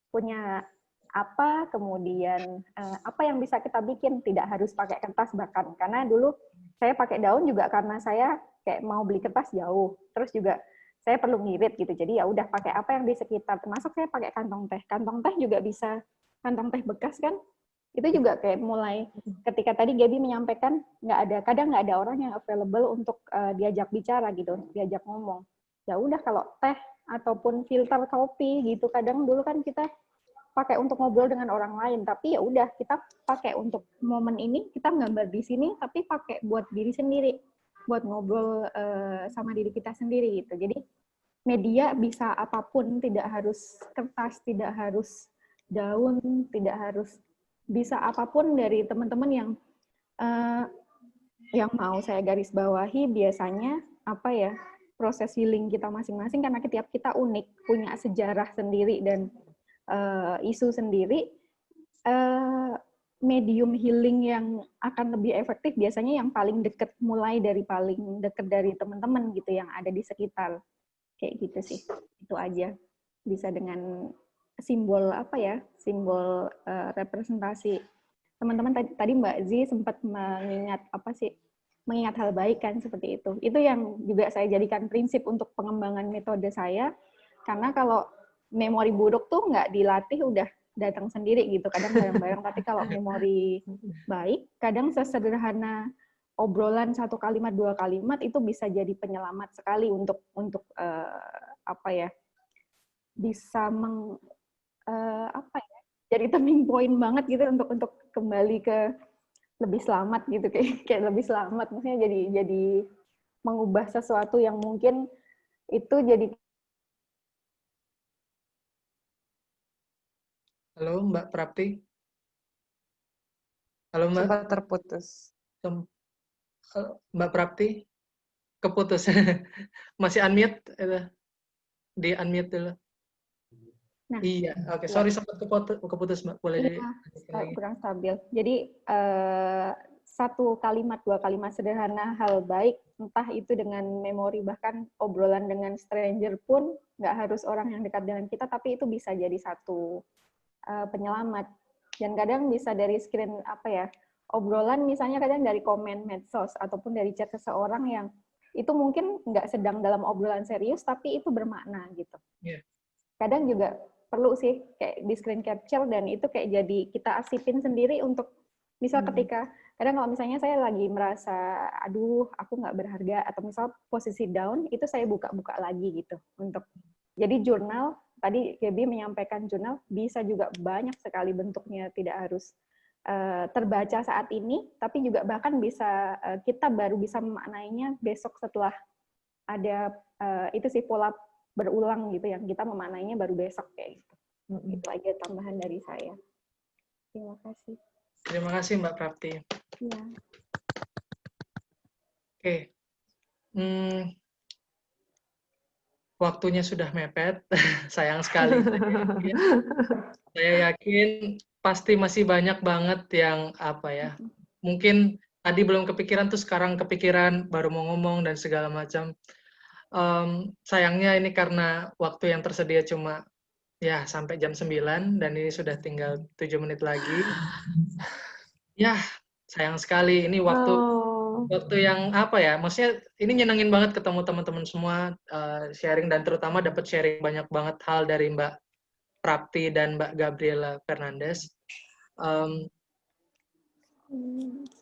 punya apa, kemudian apa yang bisa kita bikin, tidak harus pakai kertas bahkan, karena dulu saya pakai daun juga karena saya kayak mau beli kertas jauh, terus juga saya perlu ngirit gitu, jadi ya udah pakai apa yang di sekitar, termasuk saya pakai kantong teh juga bisa, kantong teh bekas kan, itu juga kayak mulai ketika tadi Gaby menyampaikan kadang nggak ada orang yang available untuk diajak bicara gitu, diajak ngomong, ya udah kalau teh ataupun filter kopi gitu, kadang dulu kan kita pakai untuk ngobrol dengan orang lain, tapi ya udah kita pakai untuk momen ini, kita gambar di sini, tapi pakai buat diri sendiri, buat ngobrol sama diri kita sendiri gitu. Jadi media bisa apapun, tidak harus kertas, tidak harus daun, tidak harus, bisa apapun dari teman-teman yang mau saya garis bawahi biasanya proses healing kita masing-masing, karena tiap kita unik, punya sejarah sendiri dan isu sendiri, medium healing yang akan lebih efektif biasanya yang paling dekat, mulai dari paling dekat dari teman-teman gitu yang ada di sekitar, kayak gitu sih. Itu aja, bisa dengan simbol simbol representasi. Teman-teman tadi Mbak Zi sempat mengingat hal baik kan, seperti itu. Itu yang juga saya jadikan prinsip untuk pengembangan metode saya, karena kalau memori buruk tuh nggak dilatih udah datang sendiri gitu, kadang bareng-bareng. Tapi kalau memori baik, kadang sesederhana obrolan 1 kalimat 2 kalimat itu bisa jadi penyelamat sekali untuk bisa jadi turning point banget gitu untuk kembali ke lebih selamat gitu, kayak lebih selamat, maksudnya jadi mengubah sesuatu yang mungkin itu jadi. Halo Mbak Prapti. Halo Mbak. Sempat terputus. Mbak Prapti keputus. Masih unmute? Di unmute dulu. Nah, iya, oke. Sorry sempat keputus Mbak. Boleh kurang stabil. Jadi 1 kalimat 2 kalimat sederhana hal baik, entah itu dengan memori, bahkan obrolan dengan stranger pun, nggak harus orang yang dekat dengan kita, tapi itu bisa jadi satu penyelamat. Dan kadang bisa dari screen obrolan, misalnya kadang dari komen medsos ataupun dari chat seseorang yang itu mungkin nggak sedang dalam obrolan serius, tapi itu bermakna gitu. Yeah. Kadang juga perlu sih kayak di screen capture, dan itu kayak jadi kita arsipin sendiri untuk misal ketika kadang kalau misalnya saya lagi merasa aduh aku nggak berharga, atau misal posisi down, itu saya buka-buka lagi gitu untuk jadi jurnal. Tadi Gaby menyampaikan jurnal bisa juga banyak sekali bentuknya, tidak harus terbaca saat ini, tapi juga bahkan bisa kita baru bisa memaknainya besok setelah ada itu sih pola berulang gitu yang kita memaknainya baru besok kayak gitu. Itu aja tambahan dari saya. Terima kasih. Terima kasih Mbak Prapti. Ya. Oke. Waktunya sudah mepet, sayang sekali. Saya yakin pasti masih banyak banget yang apa ya, mungkin tadi belum kepikiran tuh sekarang kepikiran, baru mau ngomong dan segala macam. Sayangnya ini karena waktu yang tersedia cuma ya sampai jam 9 dan ini sudah tinggal 7 menit lagi. Ya, sayang sekali ini waktu yang apa ya, maksudnya ini nyenengin banget ketemu teman-teman semua, sharing dan terutama dapat sharing banyak banget hal dari Mbak Prapti dan Mbak Gabriela Fernandes.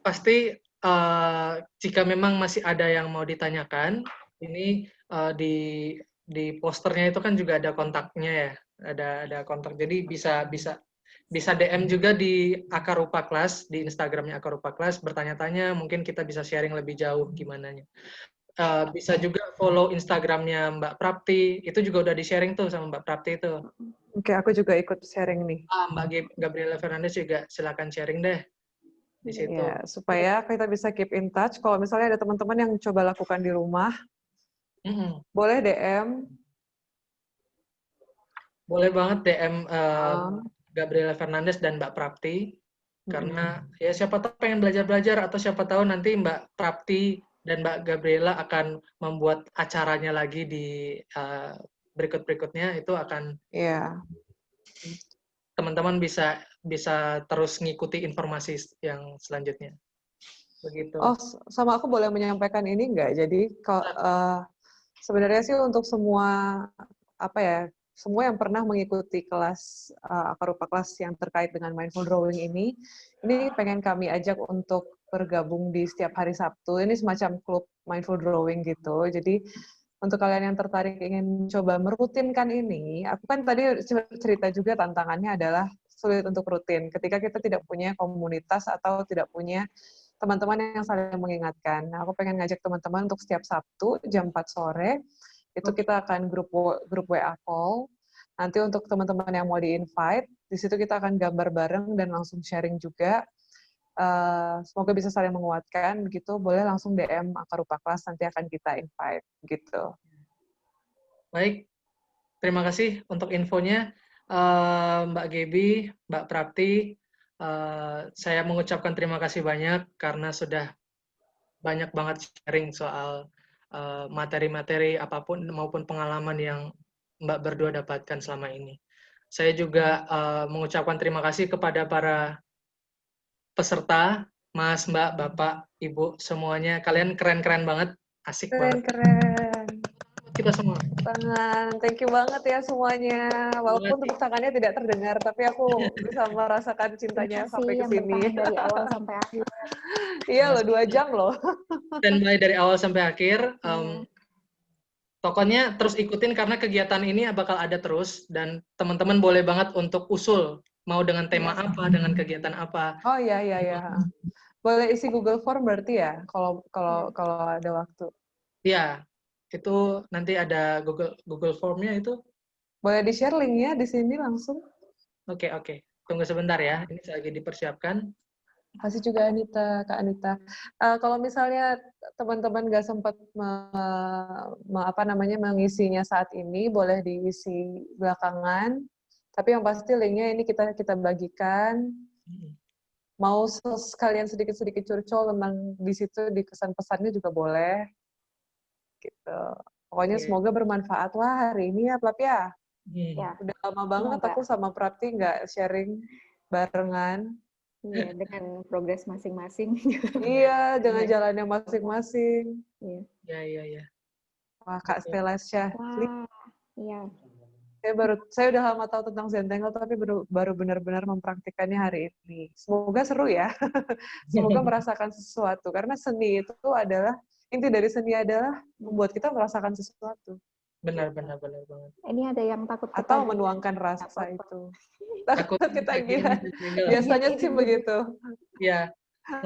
Pasti jika memang masih ada yang mau ditanyakan, ini di posternya itu kan juga ada kontaknya ya, ada kontak. Jadi bisa DM juga di Akar Rupa Kelas, di Instagramnya Akar Rupa Kelas, bertanya-tanya, mungkin kita bisa sharing lebih jauh gimananya. Bisa juga follow Instagramnya Mbak Prapti, itu juga udah di-sharing tuh sama Mbak Prapti itu. Oke, aku juga ikut sharing nih. Mbak Gabriela Fernandes juga silakan sharing deh di situ. Ya, supaya kita bisa keep in touch. Kalau misalnya ada teman-teman yang coba lakukan di rumah, boleh DM. Boleh banget DM Gabriela Fernandes dan Mbak Prapti. Karena ya siapa tahu pengen belajar-belajar atau siapa tahu nanti Mbak Prapti dan Mbak Gabriela akan membuat acaranya lagi di berikut-berikutnya, itu akan teman-teman bisa terus ngikuti informasi yang selanjutnya. Begitu. Oh, sama aku boleh menyampaikan ini enggak? Jadi sebenarnya sih untuk semua semua yang pernah mengikuti kelas Akar Rupa Kelas yang terkait dengan mindful drawing ini pengen kami ajak untuk bergabung di setiap hari Sabtu. Ini semacam klub mindful drawing gitu. Jadi untuk kalian yang tertarik ingin coba merutinkan ini, aku kan tadi cerita juga tantangannya adalah sulit untuk rutin. Ketika kita tidak punya komunitas atau tidak punya teman-teman yang saling mengingatkan. Nah, aku pengen ngajak teman-teman untuk setiap Sabtu jam 4 sore, itu kita akan grup WA call. Nanti untuk teman-teman yang mau di-invite, di situ kita akan gambar bareng dan langsung sharing juga. Semoga bisa saling menguatkan, begitu. Boleh langsung DM Akar Rupa Kelas, nanti akan kita invite, gitu. Baik, terima kasih untuk infonya, Mbak Gaby, Mbak Prapti. Saya mengucapkan terima kasih banyak karena sudah banyak banget sharing soal materi-materi apapun maupun pengalaman yang Mbak berdua dapatkan selama ini. Saya juga mengucapkan terima kasih kepada para peserta, Mas, Mbak, Bapak, Ibu, semuanya. Kalian keren-keren banget, asik banget. Keren. Kita semua. Tangan, thank you banget ya semuanya. Walaupun tepuk tangannya tidak terdengar, tapi aku bisa merasakan cintanya sampai ke sini. Dari awal sampai akhir. Iya loh, 2 jam loh. Standby dari awal sampai akhir. Pokoknya terus ikutin karena kegiatan ini bakal ada terus dan teman-teman boleh banget untuk usul mau dengan tema apa, dengan kegiatan apa. Oh iya. Boleh isi Google Form berarti ya kalau ada waktu. Iya. Itu nanti ada Google Form-nya itu. Boleh di-share link-nya di sini langsung. Oke. Tunggu sebentar ya. Ini lagi dipersiapkan. Kasih juga Kak Anita. Kalau misalnya teman-teman nggak sempat mengisinya saat ini, boleh diisi belakangan. Tapi yang pasti link-nya ini kita bagikan. Mau sekalian sedikit-sedikit curcol tentang di situ di kesan pesannya juga boleh. Gitu. Pokoknya semoga bermanfaat. Wah, hari ini ya, Plap ya. Udah lama banget aku sama Prapti nggak sharing barengan. Iya, dengan progres masing-masing. Iya, dengan jalannya masing-masing. Iya. Wah, Kak Stelasya. Iya. Saya udah lama tahu tentang Zentangle, tapi baru benar-benar mempraktikannya hari ini. Semoga seru ya. Semoga merasakan sesuatu. Karena seni itu adalah, inti dari seni adalah membuat kita merasakan sesuatu. Benar banget. Ini ada yang takut Atau ketagihan. menuangkan rasa Takut. itu. Takut Takut ketagihan. ketagihan. Biasanya sih begitu. Ya,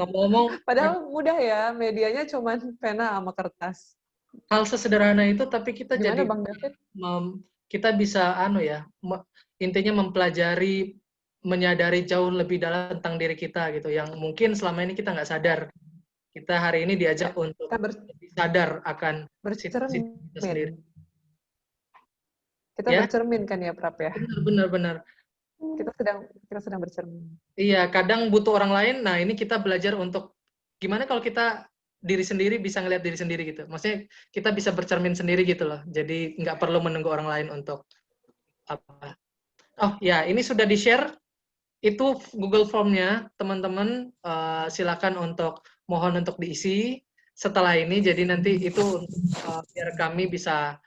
ngomong-ngomong, Padahal mudah ya, medianya cuman pena sama kertas. hal sesederhana itu, tapi kita Gimana jadi Bang David? kita bisa intinya mempelajari, menyadari jauh lebih dalam tentang diri kita gitu, yang mungkin selama ini kita nggak sadar. Kita hari ini diajak untuk Kita lebih sadar akan situasi kita sendiri. bercermin. Kita Ya? bercermin kan ya, Prap ya? Benar. Kita sedang bercermin. Iya, kadang butuh orang lain. Nah, ini kita belajar untuk gimana kalau kita diri sendiri bisa ngelihat diri sendiri gitu. Maksudnya kita bisa bercermin sendiri gitu loh. Jadi nggak perlu menunggu orang lain untuk apa. Oh ya, ini sudah di-share. Itu Google Form-nya, teman-teman. Silakan mohon untuk diisi setelah ini. Jadi nanti itu biar kami bisa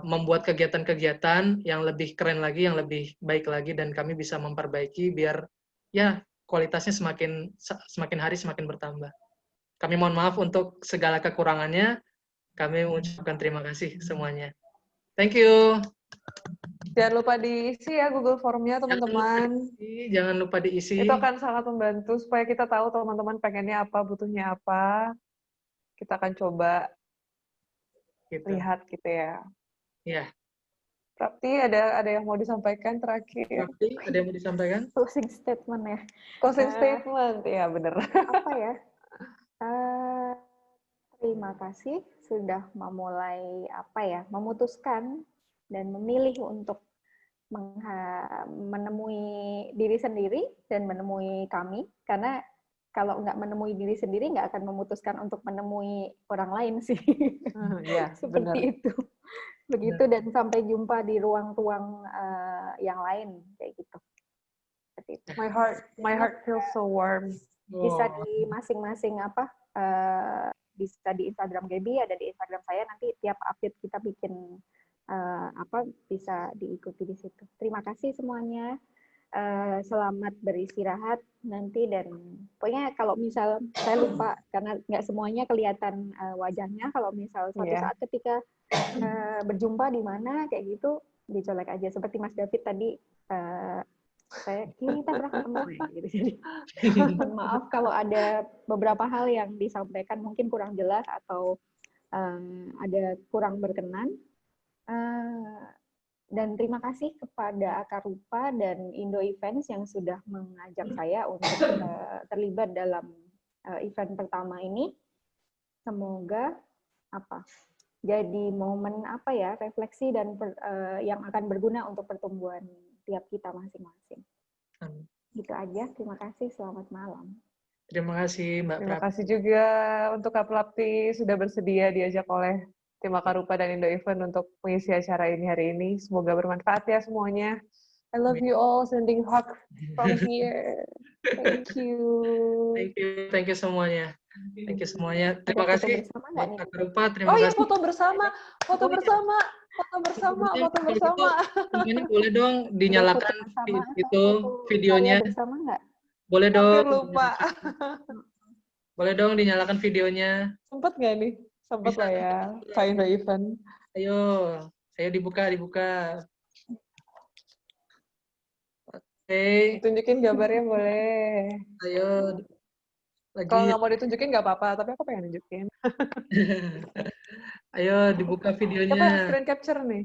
membuat kegiatan-kegiatan yang lebih keren lagi, yang lebih baik lagi, dan kami bisa memperbaiki biar ya kualitasnya semakin hari semakin bertambah. Kami mohon maaf untuk segala kekurangannya. Kami mengucapkan terima kasih semuanya. Thank you. Jangan lupa diisi ya Google Form-nya, teman-teman. Jangan lupa diisi. Itu akan sangat membantu supaya kita tahu teman-teman pengennya apa, butuhnya apa. Kita akan coba Gitu. lihat gitu ya. Ya. Prapti, ada yang mau disampaikan terakhir? Prapti, ada yang mau disampaikan? Closing statement ya. Closing statement, ya bener. Apa ya? Terima kasih sudah memutuskan dan memilih untuk menemui diri sendiri dan menemui kami, karena kalau nggak menemui diri sendiri nggak akan memutuskan untuk menemui orang lain sih. Ya, Seperti benar. itu. Begitu, dan sampai jumpa di ruang-ruang yang lain kayak gitu. Seperti itu. My heart feels so warm. Bisa di masing-masing bisa di Instagram Gaby, ada di Instagram saya, nanti tiap update kita bikin bisa diikuti di situ. Terima kasih semuanya. Selamat beristirahat nanti, dan pokoknya kalau misal saya lupa karena nggak semuanya kelihatan wajahnya, kalau misal suatu saat ketika berjumpa di mana kayak gitu, dicolek aja seperti Mas David tadi. Kita pernah ketemu gitu. Jadi mohon maaf kalau ada beberapa hal yang disampaikan mungkin kurang jelas atau ada kurang berkenan. Dan terima kasih kepada Akar Rupa dan Indo Events yang sudah mengajak saya untuk terlibat dalam event pertama ini. Semoga jadi momen refleksi dan yang akan berguna untuk pertumbuhan tiap kita masing-masing. Gitu aja. Terima kasih. Selamat malam. Terima kasih Mbak Terima Prapti. kasih juga untuk Kak Prapti sudah bersedia diajak oleh tim Akar Rupa dan Indo Event untuk mengisi acara ini hari ini. Semoga bermanfaat ya semuanya. I love you all. Sending hug from here. Thank you. Thank you semuanya. Thank you semuanya. Terima kasih. Akar Rupa, terima kasih. Foto bersama. Foto bersama. Semuanya boleh dong dinyalakan itu videonya. Bersama nggak? Boleh dong. Hampir lupa. Boleh dong dinyalakan videonya. Sempet nggak nih? Sempet lah ya. Find the event. Ayo dibuka. Oke. Tunjukin gambarnya boleh. Ayo. Lagi. Kalau nggak mau ditunjukin nggak apa-apa, tapi aku pengen nunjukin. Ayo dibuka videonya. Coba screen capture nih.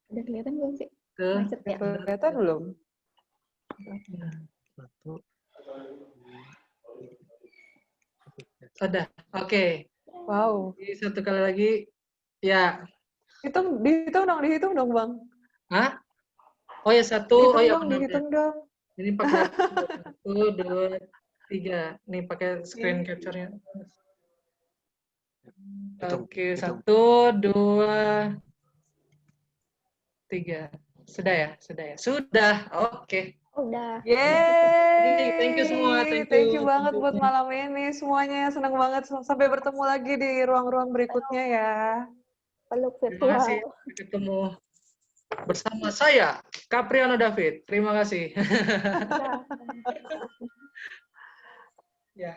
Udah kelihatan belum sih? Kelihatan belum? Udah. Oke. Wow. Jadi satu kali lagi. Ya. Dihitung dong, Bang. Hah? Oh ya, satu. Dihitung dong. Ini pakai 1, 2, 3. Nih pakai screen capture-nya. Oke, 1, 2, 3. Sudah ya? Sudah. Oke. Udah. Yeay. Thank you semua. Thank you banget buat malam ini semuanya. Senang banget. Sampai bertemu lagi di ruang-ruang berikutnya ya. Peluk Terima virtual. kasih. Ketemu bersama saya, Capriano David. Terima kasih. Ya. Ya.